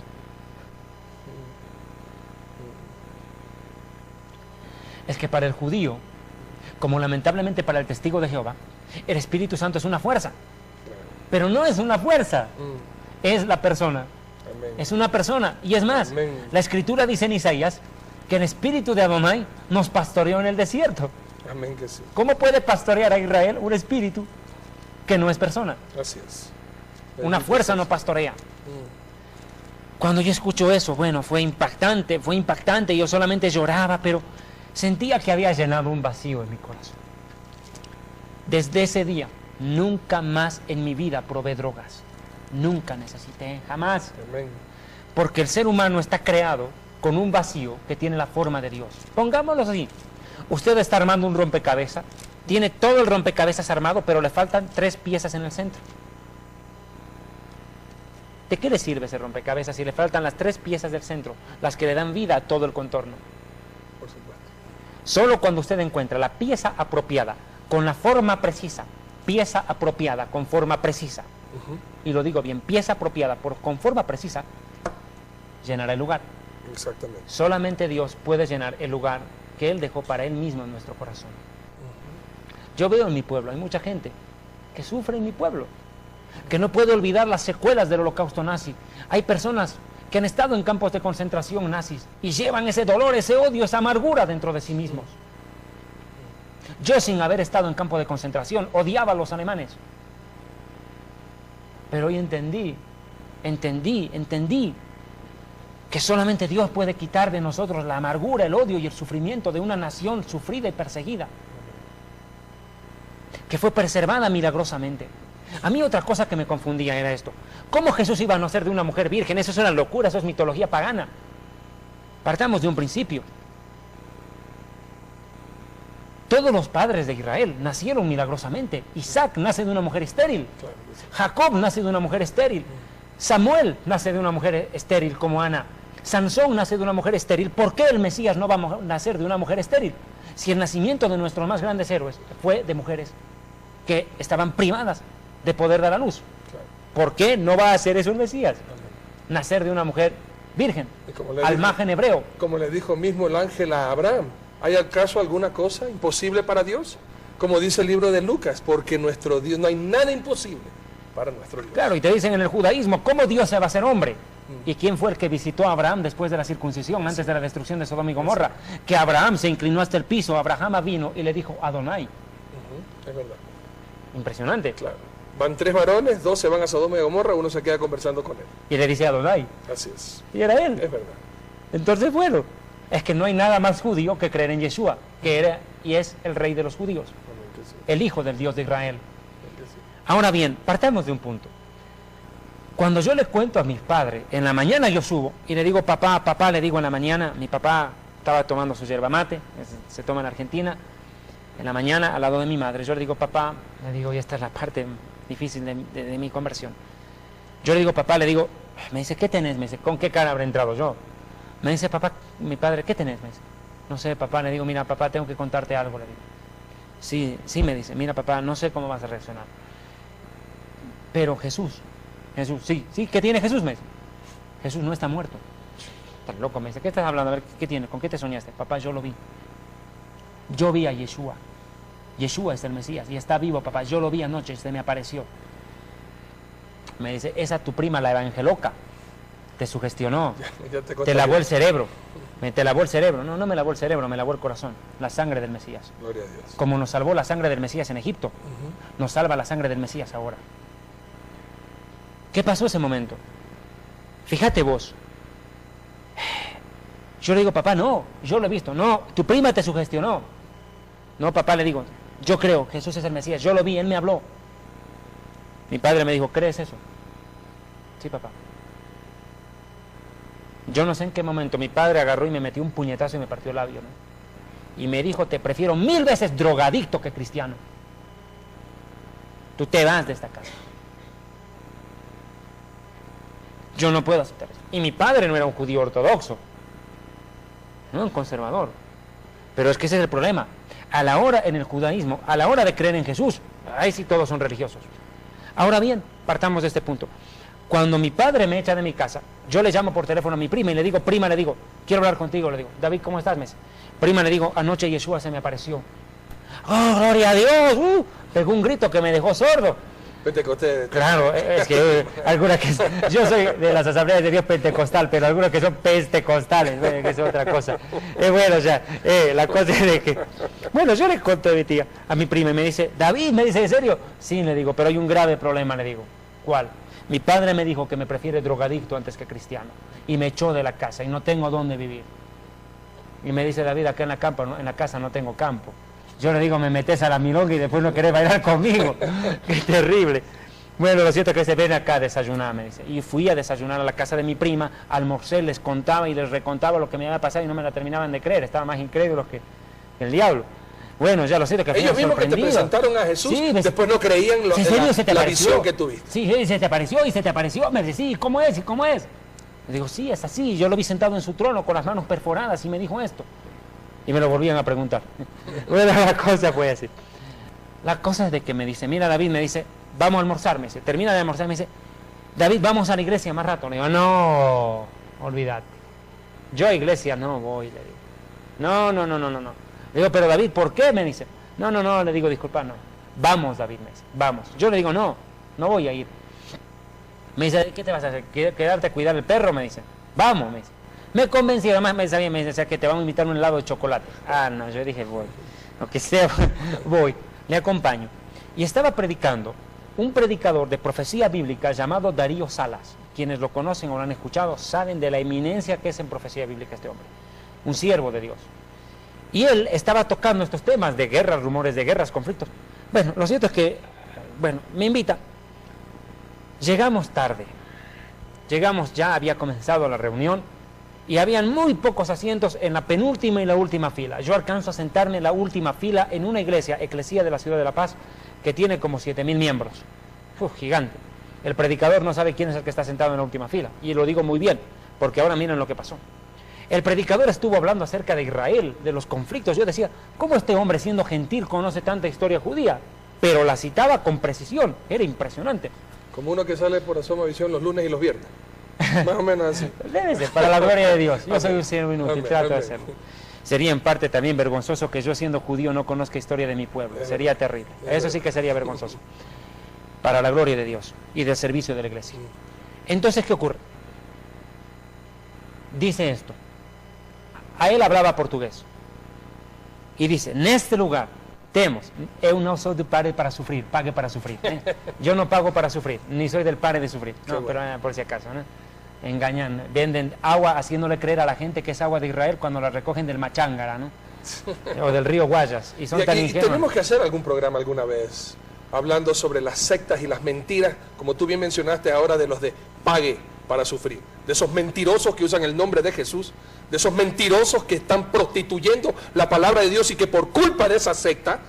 Es que para el judío, como lamentablemente para el testigo de Jehová, el Espíritu Santo es una fuerza. Pero no es una fuerza, es la persona. Amén. Es una persona. Y es más, amén, la Escritura dice en Isaías que el Espíritu de Adonai nos pastoreó en el desierto. Amén que sí. ¿Cómo puede pastorear a Israel un espíritu que no es persona? Gracias. Una fuerza no pastorea. Cuando yo escucho eso, bueno, fue impactante. Yo solamente lloraba, pero sentía que había llenado un vacío en mi corazón. Desde ese día, nunca más en mi vida probé drogas. Nunca necesité, jamás. Amén. Porque el ser humano está creado con un vacío que tiene la forma de Dios. Pongámoslo así: usted está armando un rompecabezas, tiene todo el rompecabezas armado, pero le faltan 3 piezas en el centro. ¿De qué le sirve ese rompecabezas si le faltan las 3 piezas del centro, las que le dan vida a todo el contorno? Por supuesto. Solo cuando usted encuentra la pieza apropiada, con la forma precisa, pieza apropiada, con forma precisa, y lo digo bien, pieza apropiada con forma precisa, llenará el lugar. Exactamente. Solamente Dios puede llenar el lugar que Él dejó para Él mismo en nuestro corazón. Yo veo en mi pueblo, hay mucha gente que sufre en mi pueblo, que no puede olvidar las secuelas del holocausto nazi. Hay personas que han estado en campos de concentración nazis y llevan ese dolor, ese odio, esa amargura dentro de sí mismos. Yo, sin haber estado en campo de concentración, odiaba a los alemanes. Pero hoy entendí que solamente Dios puede quitar de nosotros la amargura, el odio y el sufrimiento de una nación sufrida y perseguida, que fue preservada milagrosamente. A mí otra cosa que me confundía era esto: ¿cómo Jesús iba a nacer de una mujer virgen? Eso es una locura, eso es mitología pagana. Partamos de un principio. Todos los padres de Israel nacieron milagrosamente. Isaac nace de una mujer estéril. Jacob nace de una mujer estéril. Samuel nace de una mujer estéril como Ana. Sansón nace de una mujer estéril. ¿Por qué el Mesías no va a nacer de una mujer estéril? Si el nacimiento de nuestros más grandes héroes fue de mujeres que estaban privadas de poder dar a luz. ¿Por qué no va a hacer eso el Mesías? Nacer de una mujer virgen, al margen hebreo. Como le dijo mismo el ángel a Abraham, ¿hay acaso alguna cosa imposible para Dios? Como dice el libro de Lucas, porque nuestro Dios, no hay nada imposible para nuestro Dios. Claro, y te dicen en el judaísmo, ¿cómo Dios se va a hacer hombre? ¿Y quién fue el que visitó a Abraham después de la circuncisión, antes de la destrucción de Sodoma y Gomorra? Que Abraham se inclinó hasta el piso, Abraham vino y le dijo, Adonai. Es verdad. Impresionante. Claro. Van 3 varones, 2 se van a Sodoma y Gomorra, uno se queda conversando con él. Y le dice Adonai. Así es. Y era él. Es verdad. Entonces, bueno, es que no hay nada más judío que creer en Yeshua, que era y es el rey de los judíos, el hijo del Dios de Israel. Ahora bien, partamos de un punto. Cuando yo le cuento a mis padres, en la mañana yo subo y le digo, papá, le digo en la mañana, mi papá estaba tomando su yerba mate, se toma en Argentina, en la mañana al lado de mi madre, yo le digo, papá, le digo, y esta es la parte difícil de mi conversión. Yo le digo, papá, le digo, me dice, ¿qué tenés? Me dice, ¿con qué cara habré entrado yo? Me dice, papá, mi padre, ¿qué tenés? Me dice, no sé, papá, le digo, mira, papá, tengo que contarte algo, le digo. Sí, me dice, mira, papá, no sé cómo vas a reaccionar. Pero Jesús, sí, ¿qué tiene Jesús? Me dice, Jesús no está muerto. Estás loco, me dice, ¿qué estás hablando? A ver, ¿qué tiene? ¿Con qué te soñaste? Papá, yo lo vi. Yo vi a Yeshua. Yeshua es el Mesías y está vivo, papá. Yo lo vi anoche, se me apareció. Me dice, esa tu prima, la evangeloca, te sugestionó, te lavó el cerebro. Te lavó el cerebro. No me lavó el cerebro, me lavó el corazón. La sangre del Mesías. Gloria a Dios. Como nos salvó la sangre del Mesías en Egipto, nos salva la sangre del Mesías ahora. ¿Qué pasó ese momento? Fíjate vos. Yo le digo, papá, no, yo lo he visto. No, tu prima te sugestionó. No, papá, le digo, yo creo que Jesús es el Mesías. Yo lo vi, él me habló. Mi padre me dijo, ¿crees eso? Sí, papá. Yo no sé en qué momento mi padre agarró y me metió un puñetazo y me partió el labio, ¿no? Y me dijo, te prefiero 1000 veces drogadicto que cristiano. Tú te vas de esta casa. Yo no puedo aceptar eso. Y mi padre no era un judío ortodoxo, no un conservador. Pero es que ese es el problema. A la hora, en el judaísmo, a la hora de creer en Jesús, ahí sí todos son religiosos. Ahora bien, partamos de este punto. Cuando mi padre me echa de mi casa, yo le llamo por teléfono a mi prima y le digo, prima, le digo, quiero hablar contigo, le digo, David, ¿cómo estás? Me dice, prima, le digo, anoche Yeshua se me apareció. ¡Oh, gloria a Dios! Pegó un grito que me dejó sordo. Pentecostés. Claro, es que algunas que yo soy de las asambleas de Dios pentecostal, pero algunas que son pentecostales, que es otra cosa. Bueno, ya, la cosa es de que, bueno, yo le conto a mi tía, a mi prima, y me dice, David, me dice, ¿en serio? Sí, le digo, pero hay un grave problema, le digo. ¿Cuál? Mi padre me dijo que me prefiere drogadicto antes que cristiano, y me echó de la casa, y no tengo dónde vivir. Y me dice, David, acá en la casa no tengo campo. Yo le digo, me metes a la milonga y después no querés bailar conmigo. Qué terrible. Bueno, lo cierto es que se ven acá a desayunar, me dice. Y fui a desayunar a la casa de mi prima, almorcé, les contaba y les recontaba lo que me había pasado y no me la terminaban de creer. Estaban más incrédulos que el diablo. Bueno, ya lo cierto es que ellos mismos que te presentaron a Jesús, sí, después no creían la visión que tuviste. Sí, se te apareció. Me dice, sí, ¿cómo es? Le digo, sí, es así. Yo lo vi sentado en su trono con las manos perforadas y me dijo esto. Y me lo volvían a preguntar. Bueno, la cosa fue así. La cosa es de que me dice, mira David, me dice, vamos a almorzar, me dice, termina de almorzar, me dice, David, vamos a la iglesia más rato. Le digo, no, olvídate. Yo a iglesia no voy, le digo. No. Le digo, pero David, ¿por qué? Me dice. No, le digo, disculpa, no. Vamos, David, me dice, vamos. Yo le digo, no voy a ir. Me dice, ¿qué te vas a hacer? ¿Quedarte a cuidar el perro? Me dice, vamos, me dice. Me convencí, además me sabía, me dice, o sea, que te vamos a invitar un helado de chocolate. No, yo dije, voy, lo que sea, voy, le acompaño. Y estaba predicando un predicador de profecía bíblica llamado Darío Salas. Quienes lo conocen o lo han escuchado saben de la eminencia que es en profecía bíblica este hombre. Un siervo de Dios. Y él estaba tocando estos temas de guerras, rumores de guerras, conflictos. Bueno, lo cierto es que, me invita. Llegamos tarde. Ya había comenzado la reunión. Y habían muy pocos asientos en la penúltima y la última fila. Yo alcanzo a sentarme en la última fila en una iglesia, eclesía de la ciudad de La Paz, que tiene como 7.000 miembros. Gigante. El predicador no sabe quién es el que está sentado en la última fila. Y lo digo muy bien, porque ahora miren lo que pasó. El predicador estuvo hablando acerca de Israel, de los conflictos. Yo decía, ¿cómo este hombre siendo gentil conoce tanta historia judía? Pero la citaba con precisión, era impresionante. Como uno que sale por Asoma Visión los lunes y los viernes. Más o menos así. Debe ser, para la gloria de Dios. Yo soy un siervo inútil, Amén, trato de amén. hacerlo. Sería en parte también vergonzoso que yo, siendo judío, no conozca historia de mi pueblo. Sería terrible. Eso sí que sería vergonzoso. Para la gloria de Dios y del servicio de la iglesia. Entonces, ¿qué ocurre? Dice esto. A él hablaba portugués. Y dice, en este lugar temos, eu não sou de pare para sufrir, pague para sufrir. Yo no pago para sufrir, ni soy del pare de sufrir. No, pero por si acaso, ¿no? Engañan, venden agua haciéndole creer a la gente que es agua de Israel cuando la recogen del Machángara, ¿no? O del río Guayas. Y son Y tan aquí ingenuos. tenemos que hacer algún programa alguna vez, hablando sobre las sectas y las mentiras, como tú bien mencionaste ahora, de los de pague para sufrir, de esos mentirosos que usan el nombre de Jesús, de esos mentirosos que están prostituyendo la palabra de Dios y que por culpa de esa secta,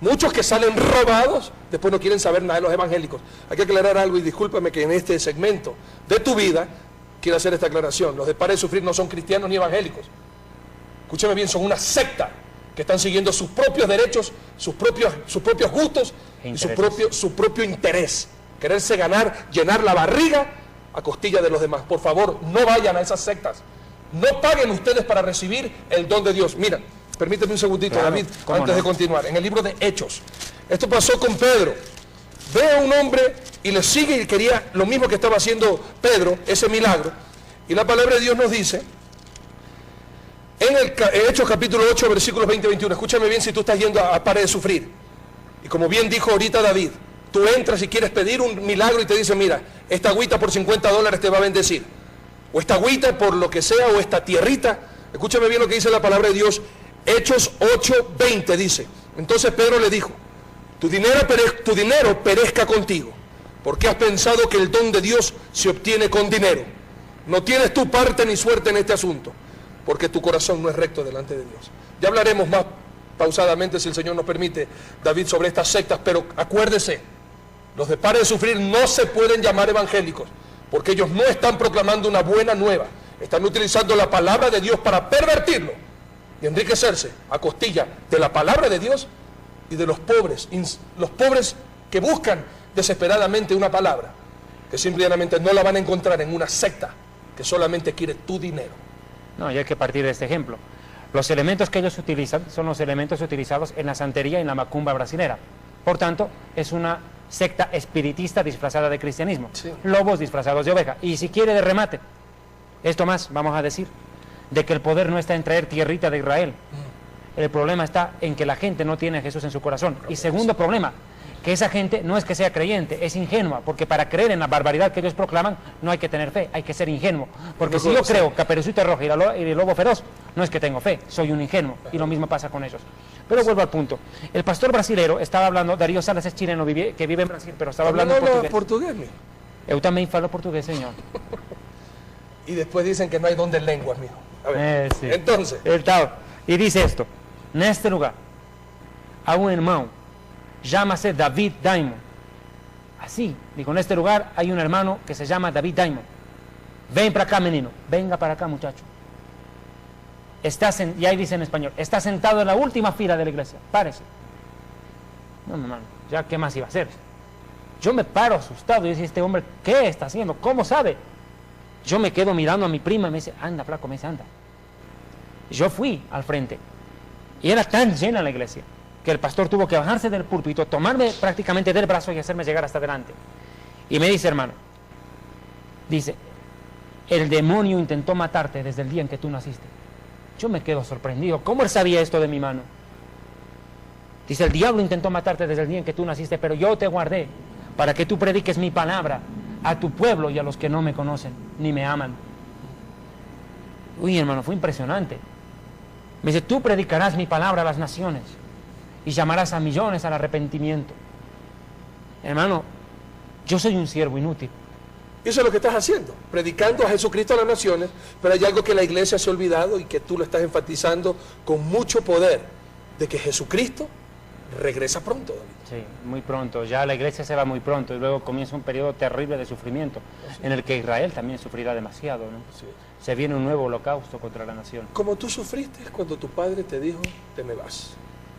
muchos que salen robados, después no quieren saber nada de los evangélicos. Hay que aclarar algo y discúlpame que en este segmento de tu vida quiero hacer esta aclaración. Los de Pare de Sufrir no son cristianos ni evangélicos. Escúchame bien, son una secta que están siguiendo sus propios derechos, sus propios gustos y su propio interés. Quererse ganar, llenar la barriga a costilla de los demás. Por favor, no vayan a esas sectas. No paguen ustedes para recibir el don de Dios. Mira, permíteme un segundito, claro, David, antes de continuar. En el libro de Hechos, esto pasó con Pedro. Ve a un hombre y le sigue y quería lo mismo que estaba haciendo Pedro, ese milagro. Y la palabra de Dios nos dice, en Hechos capítulo 8, versículos 20 y 21, escúchame bien si tú estás yendo a Pare de Sufrir. Y como bien dijo ahorita David, tú entras y quieres pedir un milagro y te dice, mira, esta agüita por $50 te va a bendecir. O esta agüita por lo que sea, o esta tierrita. Escúchame bien lo que dice la palabra de Dios. Hechos 8:20 dice. Entonces Pedro le dijo, tu dinero perezca contigo, porque has pensado que el don de Dios se obtiene con dinero. No tienes tu parte ni suerte en este asunto, porque tu corazón no es recto delante de Dios. Ya hablaremos más pausadamente, si el Señor nos permite, David, sobre estas sectas, pero acuérdese, los de Pare de Sufrir no se pueden llamar evangélicos, porque ellos no están proclamando una buena nueva, están utilizando la palabra de Dios para pervertirlo y enriquecerse a costilla de la palabra de Dios y de los pobres que buscan desesperadamente una palabra, que simplemente no la van a encontrar en una secta que solamente quiere tu dinero. No, y hay que partir de este ejemplo. Los elementos que ellos utilizan son los elementos utilizados en la santería y en la macumba brasilera. Por tanto, es una secta espiritista disfrazada de cristianismo. Sí. Lobos disfrazados de oveja. Y si quiere de remate, esto más, vamos a decir, de que el poder no está en traer tierrita de Israel. El problema está en que la gente no tiene a Jesús en su corazón. Y segundo problema, que esa gente no es que sea creyente, es ingenua, porque para creer en la barbaridad que ellos proclaman no hay que tener fe, hay que ser ingenuo. Porque si yo creo Caperucita Roja y el lobo feroz, no es que tengo fe, soy un ingenuo. Y lo mismo pasa con ellos. Pero vuelvo al punto. El pastor brasilero estaba hablando, Darío Salas es chileno que vive en Brasil, pero estaba hablando portugués. Mijo. Eu también falo portugués, señor. Y después dicen que no hay don de lenguas, mijo. A ver, Sí. entonces, Y dice esto, neste lugar, a un hermano, llámase David Diamond. Así, dijo, en este lugar hay un hermano que se llama David Diamond. Ven para acá, menino, venga para acá, muchacho. Y ahí dice en español, está sentado en la última fila de la iglesia, párese. No, hermano, ya qué más iba a hacer. Yo me paro asustado y dice, este hombre, ¿qué está haciendo? ¿Cómo sabe? Yo me quedo mirando a mi prima y me dice, anda, flaco, me dice, anda. Yo fui al frente y era tan llena la iglesia que el pastor tuvo que bajarse del púlpito, tomarme prácticamente del brazo y hacerme llegar hasta adelante. Y me dice, hermano, dice, el demonio intentó matarte desde el día en que tú naciste. Yo me quedo sorprendido. ¿Cómo él sabía esto de mi mano? Dice, el diablo intentó matarte desde el día en que tú naciste, pero yo te guardé para que tú prediques mi palabra a tu pueblo y a los que no me conocen ni me aman. Uy, hermano, fue impresionante. Me dice, tú predicarás mi palabra a las naciones y llamarás a millones al arrepentimiento. Hermano, yo soy un siervo inútil. eso es lo que estás haciendo, predicando a Jesucristo a las naciones, pero hay algo que la iglesia se ha olvidado y que tú lo estás enfatizando con mucho poder, de que Jesucristo regresa pronto, David. Sí, muy pronto. Ya la iglesia se va muy pronto y luego comienza un periodo terrible de sufrimiento, en el que Israel también sufrirá demasiado, ¿no? Sí. Se viene un nuevo holocausto contra la nación. Como tú sufriste cuando tu padre te dijo, te me vas.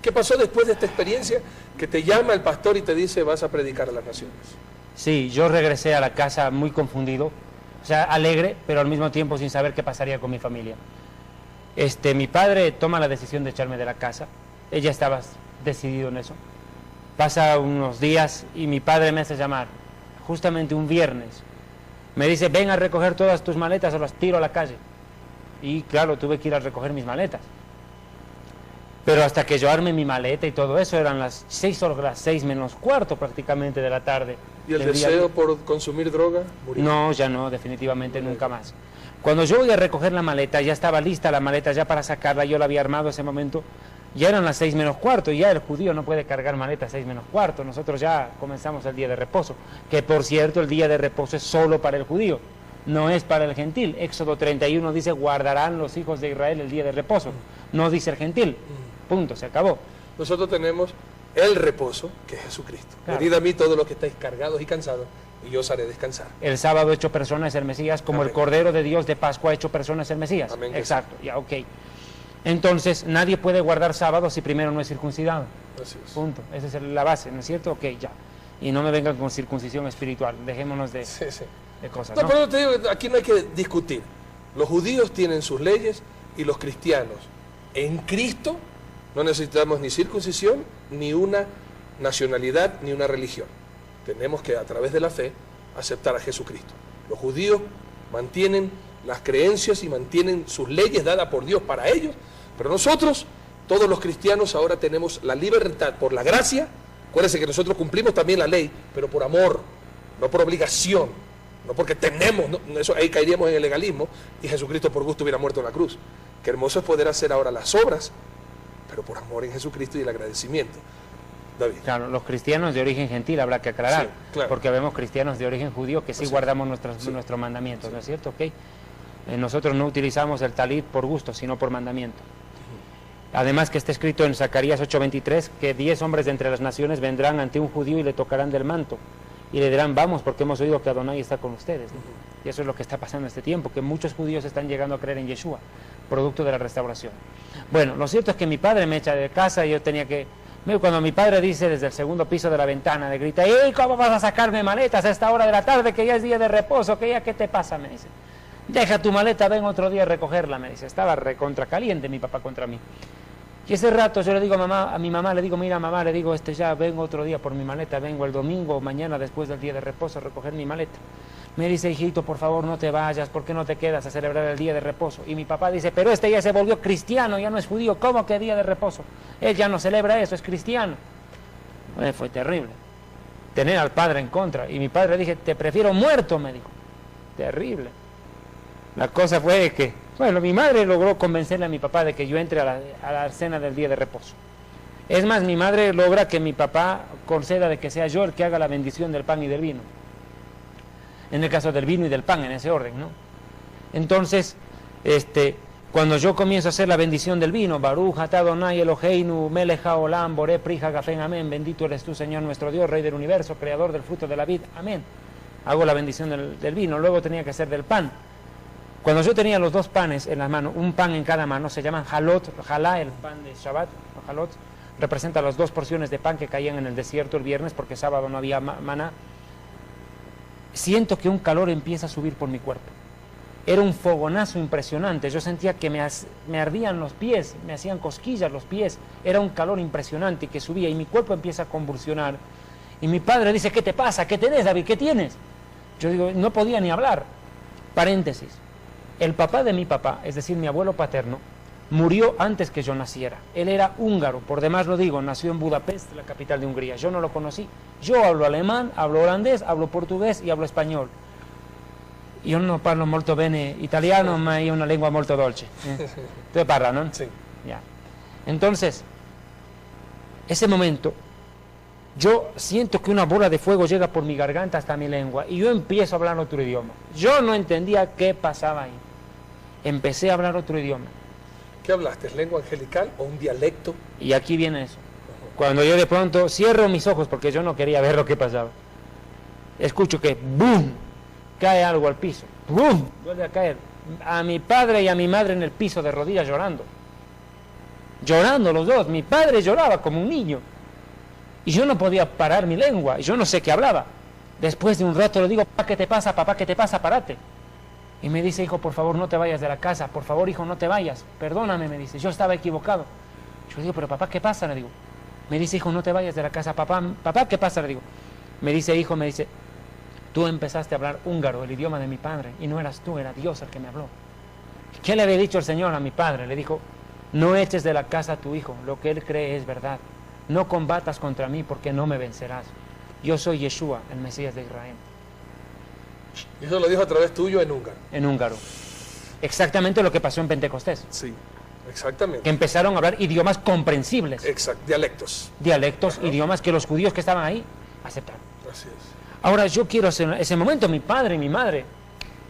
¿Qué pasó después de esta experiencia? Que te llama el pastor y te dice, vas a predicar a las naciones. Sí, yo regresé a la casa muy confundido, o sea, alegre, pero al mismo tiempo sin saber qué pasaría con mi familia. Mi padre toma la decisión de echarme de la casa, ella estaba decidido en eso. Pasa unos días y mi padre me hace llamar, justamente un viernes. Me dice, ven a recoger todas tus maletas o las tiro a la calle. Y claro, tuve que ir a recoger mis maletas. Pero hasta que yo arme mi maleta y todo eso, eran las 6 menos cuarto prácticamente de la tarde. ¿Y el deseo por consumir droga murió? No, ya no, definitivamente nunca más. Cuando yo voy a recoger la maleta, ya estaba lista la maleta ya para sacarla, yo la había armado ese momento, ya eran las 6 menos cuarto, y ya el judío no puede cargar maleta 6 menos cuarto, nosotros ya comenzamos el día de reposo, que por cierto el día de reposo es solo para el judío, no es para el gentil. Éxodo 31 dice, guardarán los hijos de Israel el día de reposo, no dice el gentil, punto, se acabó. Nosotros tenemos el reposo, que es Jesucristo. Claro. Venid a mí todos los que estáis cargados y cansados, y yo os haré descansar. El sábado hecho persona es el Mesías, como Amén. el Cordero de Dios de Pascua hecho persona es el Mesías. Amén. Exacto, ya, ok. Entonces, nadie puede guardar sábado si primero no es circuncidado. Así es. Punto. Esa es la base, ¿no es cierto? Ok, ya. Y no me vengan con circuncisión espiritual. Dejémonos de cosas, No, ¿no? pero te digo, aquí no hay que discutir. Los judíos tienen sus leyes y los cristianos en Cristo no necesitamos ni circuncisión, ni una nacionalidad, ni una religión. Tenemos que, a través de la fe, aceptar a Jesucristo. Los judíos mantienen las creencias y mantienen sus leyes dadas por Dios para ellos, pero nosotros, todos los cristianos, ahora tenemos la libertad por la gracia. Acuérdense que nosotros cumplimos también la ley, pero por amor, no por obligación, no porque tenemos, no, eso, ahí caeríamos en el legalismo y Jesucristo por gusto hubiera muerto en la cruz. Qué hermoso es poder hacer ahora las obras, pero por amor en Jesucristo y el agradecimiento. David. Claro, los cristianos de origen gentil habrá que aclarar, Sí, claro. porque vemos cristianos de origen judío que sí Así guardamos es. nuestros mandamientos, ¿no es cierto? Okay. Nosotros no utilizamos el talit por gusto, sino por mandamiento. Además que está escrito en Zacarías 8:23 que 10 hombres de entre las naciones vendrán ante un judío y le tocarán del manto y le dirán, vamos, porque hemos oído que Adonai está con ustedes, ¿no? Y eso es lo que está pasando en este tiempo, que muchos judíos están llegando a creer en Yeshua, producto de la restauración. Bueno, lo cierto es que mi padre me echa de casa y yo tenía que... Cuando mi padre dice desde el segundo piso de la ventana, le grita, ¡Ey, cómo vas a sacarme maletas a esta hora de la tarde, que ya es día de reposo, que ya, ¿qué te pasa?, me dice. Deja tu maleta, ven otro día a recogerla, me dice. Estaba recontra caliente mi papá contra mí. Y ese rato yo le digo a mi mamá, le digo, mira mamá, le digo, ya vengo otro día por mi maleta, vengo el domingo, mañana después del día de reposo a recoger mi maleta. Me dice, hijito, por favor no te vayas, ¿por qué no te quedas a celebrar el día de reposo? Y mi papá dice, pero este ya se volvió cristiano, ya no es judío, ¿cómo que día de reposo? Él ya no celebra eso, es cristiano. Fue terrible, tener al padre en contra. Y mi padre dije, te prefiero muerto, me dijo. Terrible. La cosa fue que, bueno, mi madre logró convencerle a mi papá de que yo entre a la cena del día de reposo. Es más, mi madre logra que mi papá conceda de que sea yo el que haga la bendición del pan y del vino. En el caso del vino y del pan, en ese orden, ¿no? Entonces, cuando yo comienzo a hacer la bendición del vino, Baruch atah Adonai Eloheinu melech haolam boré pri hagafen amén, bendito eres tú, Señor nuestro Dios, Rey del universo, creador del fruto de la vid, amén. Hago la bendición del vino, luego tenía que hacer del pan. Cuando yo tenía los dos panes en las manos, un pan en cada mano, se llaman halot, jalá, el pan de Shabbat, halot, representa las 2 porciones de pan que caían en el desierto el viernes, porque sábado no había maná. Siento que un calor empieza a subir por mi cuerpo. Era un fogonazo impresionante, yo sentía que me ardían los pies, me hacían cosquillas los pies, era un calor impresionante que subía y mi cuerpo empieza a convulsionar. Y mi padre dice, ¿qué te pasa? ¿Qué tenés, David? ¿Qué tienes? Yo digo, no podía ni hablar. Paréntesis. El papá de mi papá, es decir, mi abuelo paterno, murió antes que yo naciera. Él era húngaro, por demás lo digo, nació en Budapest, la capital de Hungría. Yo no lo conocí. Yo hablo alemán, hablo holandés, hablo portugués y hablo español. Io non parlo molto bene italiano, ma è una lengua molto dolce. ¿Tú parlas, no? Sí. Ya. Entonces, ese momento, yo siento que una bola de fuego llega por mi garganta hasta mi lengua y yo empiezo a hablar otro idioma. Yo no entendía qué pasaba ahí. Empecé a hablar otro idioma. ¿Qué hablaste? ¿Es lengua angelical o un dialecto? Y aquí viene eso. Cuando yo de pronto cierro mis ojos porque yo no quería ver lo que pasaba, escucho que ¡boom! Cae algo al piso. ¡Boom! Vuelve a caer. A mi padre y a mi madre en el piso de rodillas llorando. Llorando los dos. Mi padre lloraba como un niño. Y yo no podía parar mi lengua. Y yo no sé qué hablaba. Después de un rato le digo, papá, ¿qué te pasa? Papá, ¿qué te pasa? Párate. Y me dice, hijo, por favor, no te vayas de la casa. Por favor, hijo, no te vayas. Perdóname, me dice, yo estaba equivocado. Yo digo, pero papá, ¿qué pasa? Le digo. Me dice, hijo, no te vayas de la casa. Papá, ¿qué pasa? Le digo. Me dice, hijo, me dice, tú empezaste a hablar húngaro, el idioma de mi padre, y no eras tú, era Dios el que me habló. ¿Qué le había dicho el Señor a mi padre? Le dijo, no eches de la casa a tu hijo, lo que él cree es verdad. No combatas contra mí porque no me vencerás. Yo soy Yeshua, el Mesías de Israel. Y eso lo dijo a través tuyo en húngaro. En húngaro. Exactamente lo que pasó en Pentecostés. Sí, exactamente. Que empezaron a hablar idiomas comprensibles. Exacto, dialectos. Dialectos, idiomas que los judíos que estaban ahí aceptaron. Así es. Ahora yo quiero hacer ese momento, mi padre y mi madre,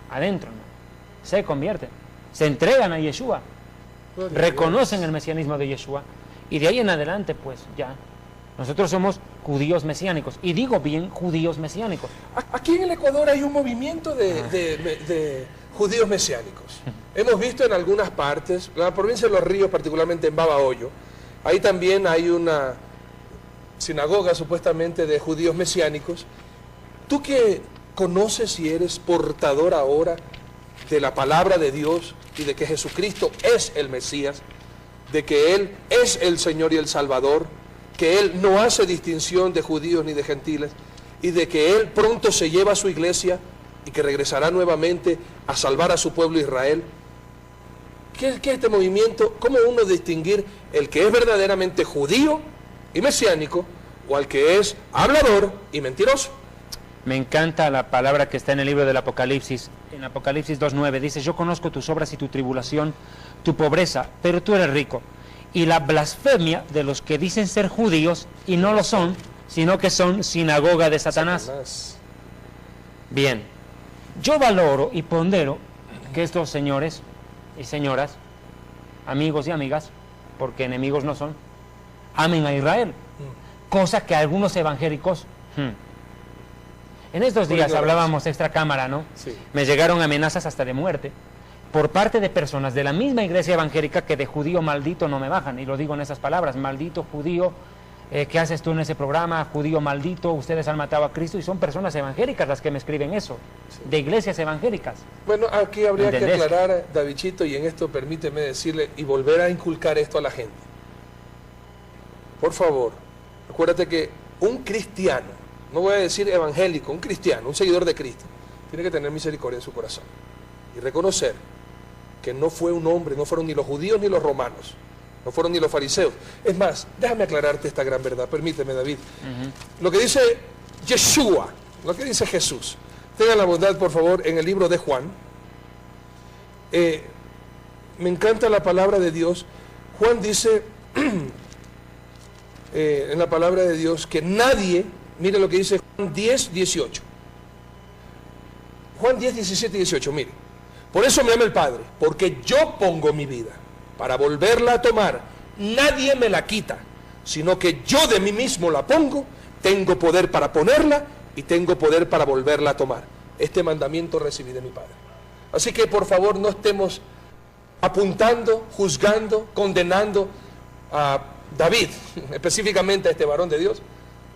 adentro, ¿no? Se convierten, se entregan a Yeshua, reconocen el mesianismo de Yeshua, y de ahí en adelante, pues ya, nosotros somos judíos mesiánicos, y digo bien judíos mesiánicos. Aquí en el Ecuador hay un movimiento de judíos mesiánicos. Hemos visto en algunas partes, la provincia de Los Ríos, particularmente en Babahoyo, ahí también hay una sinagoga supuestamente de judíos mesiánicos. Tú que conoces y eres portador ahora de la palabra de Dios y de que Jesucristo es el Mesías, de que Él es el Señor y el Salvador, que Él no hace distinción de judíos ni de gentiles, y de que Él pronto se lleva a su iglesia y que regresará nuevamente a salvar a su pueblo Israel. ¿Qué es este movimiento? ¿Cómo uno distinguir el que es verdaderamente judío y mesiánico o al que es hablador y mentiroso? Me encanta la palabra que está en el libro del Apocalipsis. En Apocalipsis 2:9 dice, yo conozco tus obras y tu tribulación, tu pobreza, pero tú eres rico. Y la blasfemia de los que dicen ser judíos y no lo son, sino que son sinagoga de Satanás. Bien, yo valoro y pondero que estos señores y señoras, amigos y amigas, porque enemigos no son, amen a Israel, cosa que algunos evangélicos... En estos días hablábamos extra cámara, ¿no? Sí. Me llegaron amenazas hasta de muerte por parte de personas de la misma iglesia evangélica que de judío maldito no me bajan, y lo digo en esas palabras, maldito judío, ¿qué haces tú en ese programa? Judío maldito, ustedes han matado a Cristo, y son personas evangélicas las que me escriben eso, sí, de iglesias evangélicas. Bueno, aquí habría que ¿Entendés? aclarar, Davidchito, y en esto permíteme decirle y volver a inculcar esto a la gente. Por favor, acuérdate que un cristiano, no voy a decir evangélico, un cristiano, un seguidor de Cristo, tiene que tener misericordia en su corazón y reconocer que no fue un hombre, no fueron ni los judíos ni los romanos, no fueron ni los fariseos. Es más, déjame aclararte esta gran verdad, permíteme, David. Lo que dice Yeshua, lo que dice Jesús, tengan la bondad, por favor, en el libro de Juan. Me encanta la palabra de Dios. Juan dice en la palabra de Dios que nadie... Mire lo que dice Juan 10, 18. Juan 10, 17 y 18, mire. Por eso me ama el Padre, porque yo pongo mi vida para volverla a tomar. Nadie me la quita, sino que yo de mí mismo la pongo, tengo poder para ponerla y tengo poder para volverla a tomar. Este mandamiento recibí de mi Padre. Así que por favor no estemos apuntando, juzgando, condenando a David, específicamente a este varón de Dios,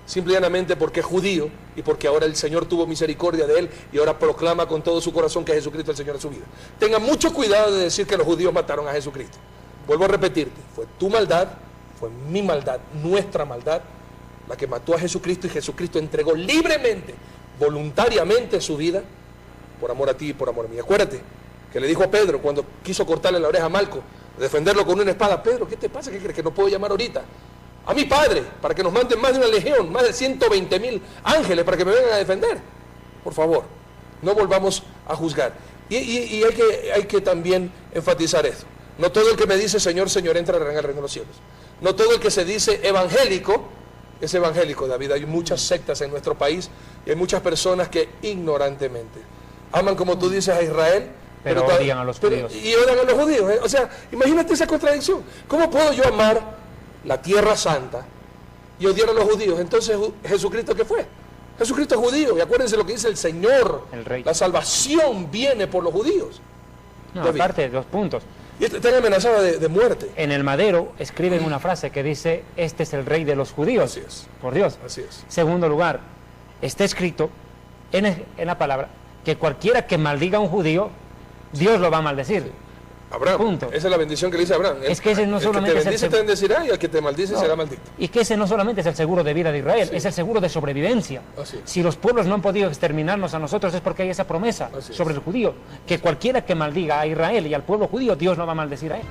simplemente porque es judío y porque ahora el Señor tuvo misericordia de él y ahora proclama con todo su corazón que Jesucristo es el Señor de su vida. Tengan mucho cuidado de decir que los judíos mataron a Jesucristo. Vuelvo a repetirte, fue tu maldad, fue mi maldad, nuestra maldad, la que mató a Jesucristo, y Jesucristo entregó libremente, voluntariamente su vida por amor a ti y por amor a mí. Acuérdate que le dijo a Pedro cuando quiso cortarle la oreja a Malco, defenderlo con una espada: Pedro, ¿qué te pasa? ¿Qué crees que no puedo llamar ahorita a mi Padre para que nos manden más de una legión, más de 120,000 ángeles para que me vengan a defender? Por favor, no volvamos a juzgar. Y hay que también enfatizar esto. No todo el que me dice Señor, Señor entra en el reino de los cielos. No todo el que se dice evangélico es evangélico, David. Hay muchas sectas en nuestro país y hay muchas personas que ignorantemente aman, como tú dices, a Israel, pero odian a los judíos. Y odian a los judíos. O sea, imagínate esa contradicción. ¿Cómo puedo yo amar la tierra santa y odiar a los judíos? Entonces, ¿Jesucristo qué fue? Jesucristo es judío, y acuérdense lo que dice el Señor, el Rey. La salvación viene por los judíos. No, David, aparte de 2 puntos. y están amenazados de muerte. En el madero escriben una frase que dice: este es el Rey de los judíos. Así es. Por Dios. Así es. Segundo lugar, está escrito en la palabra que cualquiera que maldiga a un judío, Dios lo va a maldecir. Abraham, Punto. esa es la bendición que le dice a Abraham. Es que ese no solamente el que te bendice te bendecirá y el que te maldice será maldito. Y que ese no solamente es el seguro de vida de Israel, es el seguro de sobrevivencia. Si los pueblos no han podido exterminarnos a nosotros es porque hay esa promesa sobre el judío, que cualquiera que maldiga a Israel y al pueblo judío, Dios no va a maldecir a él.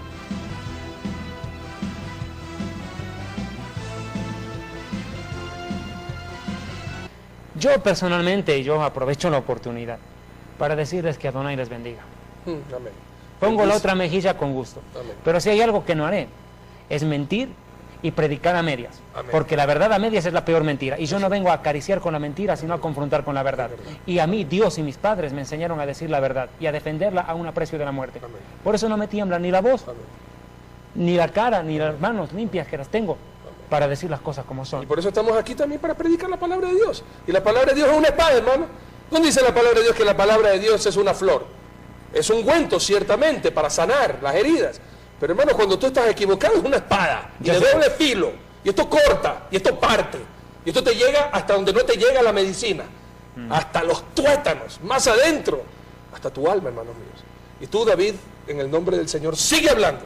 Yo personalmente, yo aprovecho la oportunidad para decirles que Adonai les bendiga. Amén. Pongo la otra mejilla con gusto. Amén. Pero si hay algo que no haré, es mentir y predicar a medias. Amén. Porque la verdad a medias es la peor mentira. Y yo no vengo a acariciar con la mentira, sino a confrontar con la verdad. Y a mí, Dios y mis padres me enseñaron a decir la verdad y a defenderla a un aprecio de la muerte. Amén. Por eso no me tiembla ni la voz, Amén. ni la cara, ni las manos limpias que las tengo para decir las cosas como son. Y por eso estamos aquí también para predicar la palabra de Dios. Y la palabra de Dios es una espada, hermano. ¿Dónde dice la palabra de Dios que la palabra de Dios es una flor? Es un ungüento, ciertamente, para sanar las heridas. Pero hermano, cuando tú estás equivocado es una espada. Y de doble filo. Y esto corta, y esto parte. Y esto te llega hasta donde no te llega la medicina. Hasta los tuétanos, más adentro. Hasta tu alma, hermanos míos. Y tú, David, en el nombre del Señor, sigue hablando.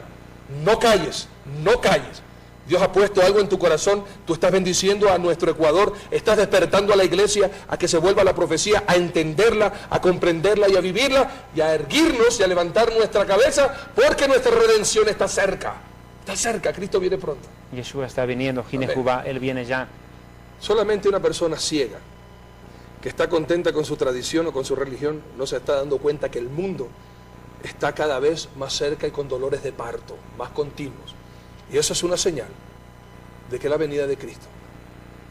No calles, no calles. Dios ha puesto algo en tu corazón, tú estás bendiciendo a nuestro Ecuador, estás despertando a la iglesia a que se vuelva la profecía, a entenderla, a comprenderla y a vivirla, y a erguirnos y a levantar nuestra cabeza, porque nuestra redención está cerca, Cristo viene pronto. Yeshua está viniendo, Jinejubá, Él viene ya. Solamente una persona ciega, que está contenta con su tradición o con su religión, no se está dando cuenta que el mundo está cada vez más cerca y con dolores de parto, más continuos. Y eso es una señal de que la venida de Cristo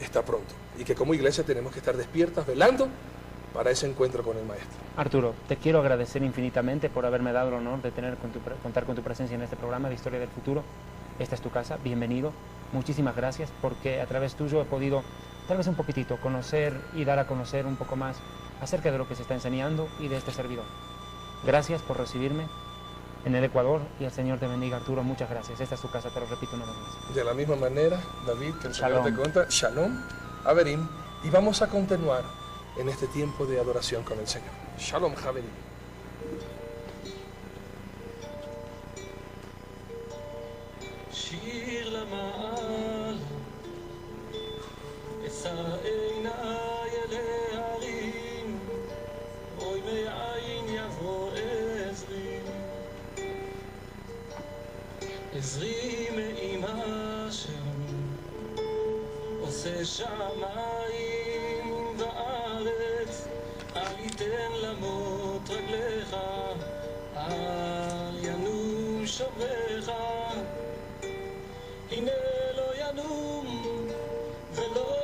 está pronto. Y que como iglesia tenemos que estar despiertas, velando para ese encuentro con el Maestro. Arturo, te quiero agradecer infinitamente por haberme dado el honor de contar con tu presencia en este programa de Historia del Futuro. Esta es tu casa, bienvenido. Muchísimas gracias porque a través tuyo he podido, tal vez un poquitito, conocer y dar a conocer un poco más acerca de lo que se está enseñando y de este servidor. Gracias por recibirme en el Ecuador y el Señor te bendiga, Arturo, muchas gracias. Esta es tu casa, te lo repito una vez más. De la misma manera, David, que el Señor Shalom. te cuenta, Shalom, Haverim, y vamos a continuar en este tiempo de adoración con el Señor. Shalom, Haverim. שיר למעלה, אשא עיניי אל ההרים, אוי מאין יבוא עזרי. עזרי מעם השם, עושה שמיים וארץ, אל ייתן למות רגליך, אל ינום שומרך. הנה לא ינום ולא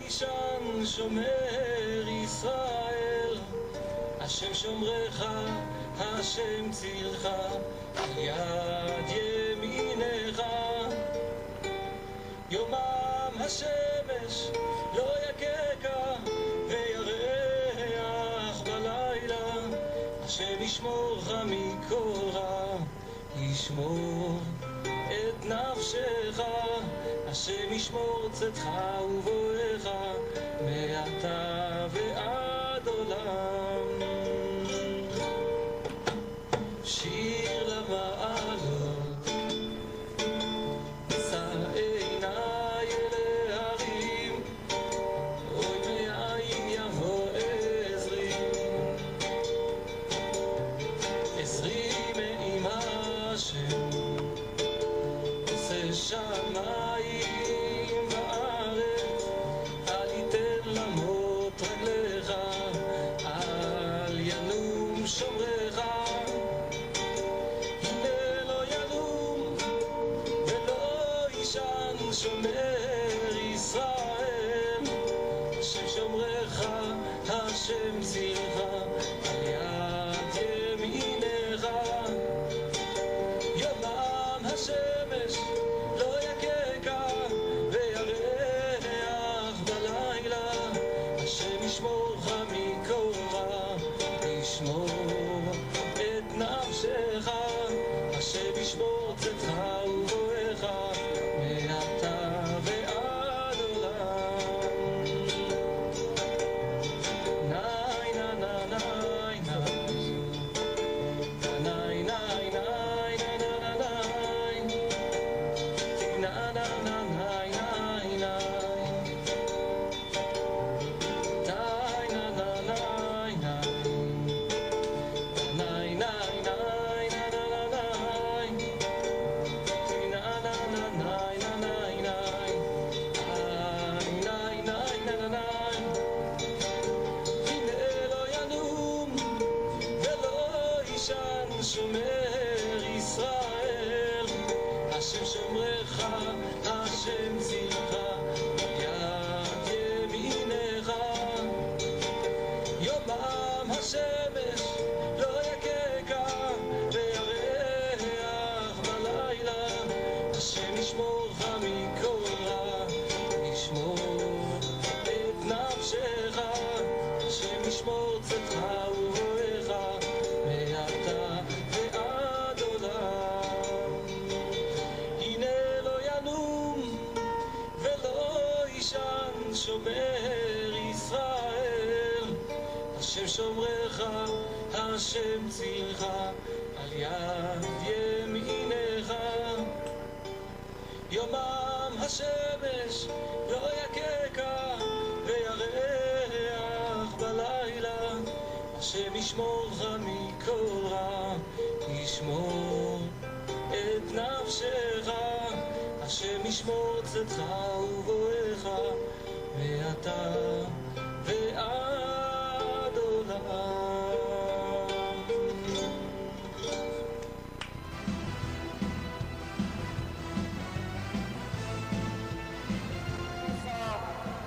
יישן שומר ישראל, השם שומרך, השם צילך, על יד ימינך. יומם השמש לא יככה וירח בלילה, השם ישמורך מכל רע, ישמור את נפשך, השם ישמור צאתך ובואך מעתה ועד עולם. שיר למעלות, שא עיניי אל ההרים, אוי מאין יבוא עזרי. עזרי מעם השם, שמיים וארץ, אל ייתן למות רגליך, אל ינום שומרך. הנה לא ינום ולא יישן שומר ישראל, השם שומרך, השם צילך, על יד ימינך. יומם השמש לא יככה וירח בלילה, השם ישמורך מכל רע, ישמור את נפשך, השם ישמור צאתך ובואך מעתה ועד עולם. נא השם צילך על יד ימינך יומם השמש לא יככה וירח בלילה השם ישמורך מכל רע ישמור את נפשך השם ישמור צאתך ובואך מעתה ועד עולם.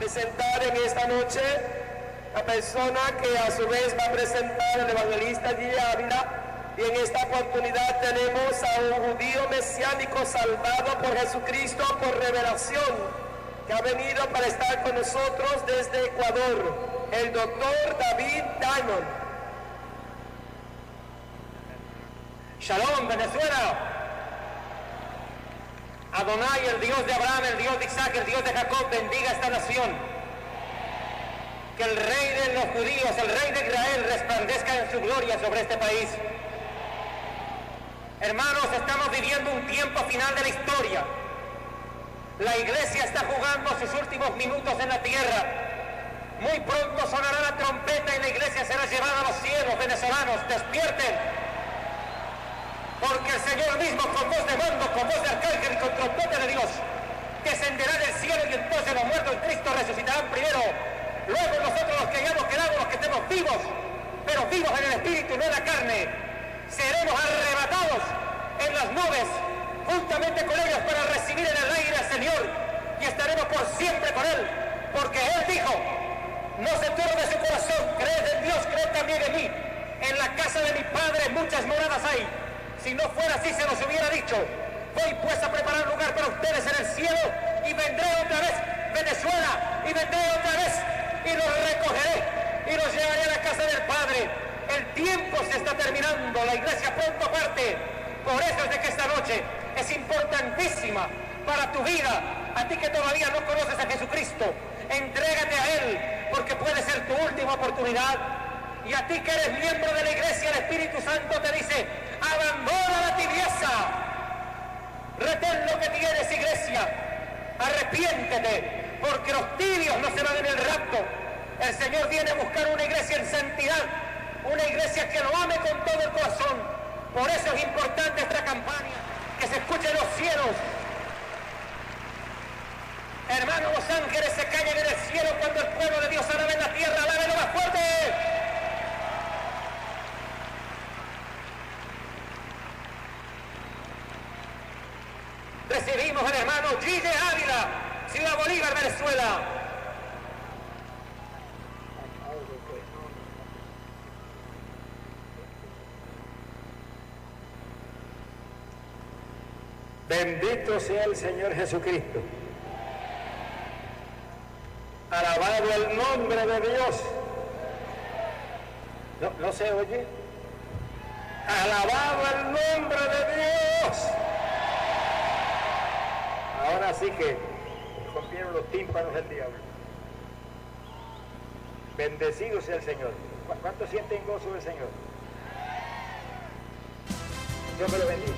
Presentar en esta noche la persona que a su vez va a presentar el evangelista Gille Ávila, y en esta oportunidad tenemos a un judío mesiánico salvado por Jesucristo por revelación, que ha venido para estar con nosotros desde Ecuador, el doctor David Diamond. Shalom, Venezuela. Adonai, el Dios de Abraham, el Dios de Isaac, el Dios de Jacob, bendiga esta nación. Que el Rey de los judíos, el Rey de Israel, resplandezca en su gloria sobre este país. Hermanos, estamos viviendo un tiempo final de la historia. La iglesia está jugando sus últimos minutos en la tierra. Muy pronto sonará la trompeta y la iglesia será llevada a los cielos. Venezolanos, despierten. Porque el Señor mismo, con voz de mando, con voz de arcángel y con trompeta de Dios, descenderá del cielo, y entonces los muertos en Cristo resucitarán primero. Luego nosotros, los que hayamos quedado, los que estemos vivos, pero vivos en el espíritu, no en la carne, seremos arrebatados en las nubes, juntamente con ellos, para recibir en el aire al Señor, y estaremos por siempre con Él, porque Él dijo: no se turbe su corazón, creed en Dios, creed también en mí. En la casa de mi Padre muchas moradas hay. Si no fuera así, se nos hubiera dicho: voy pues a preparar lugar para ustedes en el cielo, y vendré otra vez, Venezuela, y vendré otra vez, y los recogeré, y los llevaré a la casa del Padre. El tiempo se está terminando, la iglesia pronto parte. Por eso es de que esta noche es importantísima para tu vida. A ti que todavía no conoces a Jesucristo, entrégate a Él, porque puede ser tu última oportunidad. Y a ti que eres miembro de la iglesia, el Espíritu Santo te dice: abandona la tibieza, retén lo que tienes, iglesia, arrepiéntete, porque los tibios no se van en el rapto. El Señor viene a buscar una iglesia en santidad, una iglesia que lo ame con todo el corazón. Por eso es importante esta campaña, que se escuche en los cielos. Hermanos, los ángeles se callan en el cielo cuando el pueblo de Dios alabe en la tierra. ¡Alábenlo más fuerte! Recibimos al hermano Gille Ávila, Ciudad Bolívar, Venezuela. Bendito sea el Señor Jesucristo. Alabado el nombre de Dios. ¿No se oye? Alabado el nombre de Dios. Ahora sí que rompieron los tímpanos del diablo. Bendecido sea el Señor. ¿Cuántos sienten gozo del Señor? Dios me lo bendiga.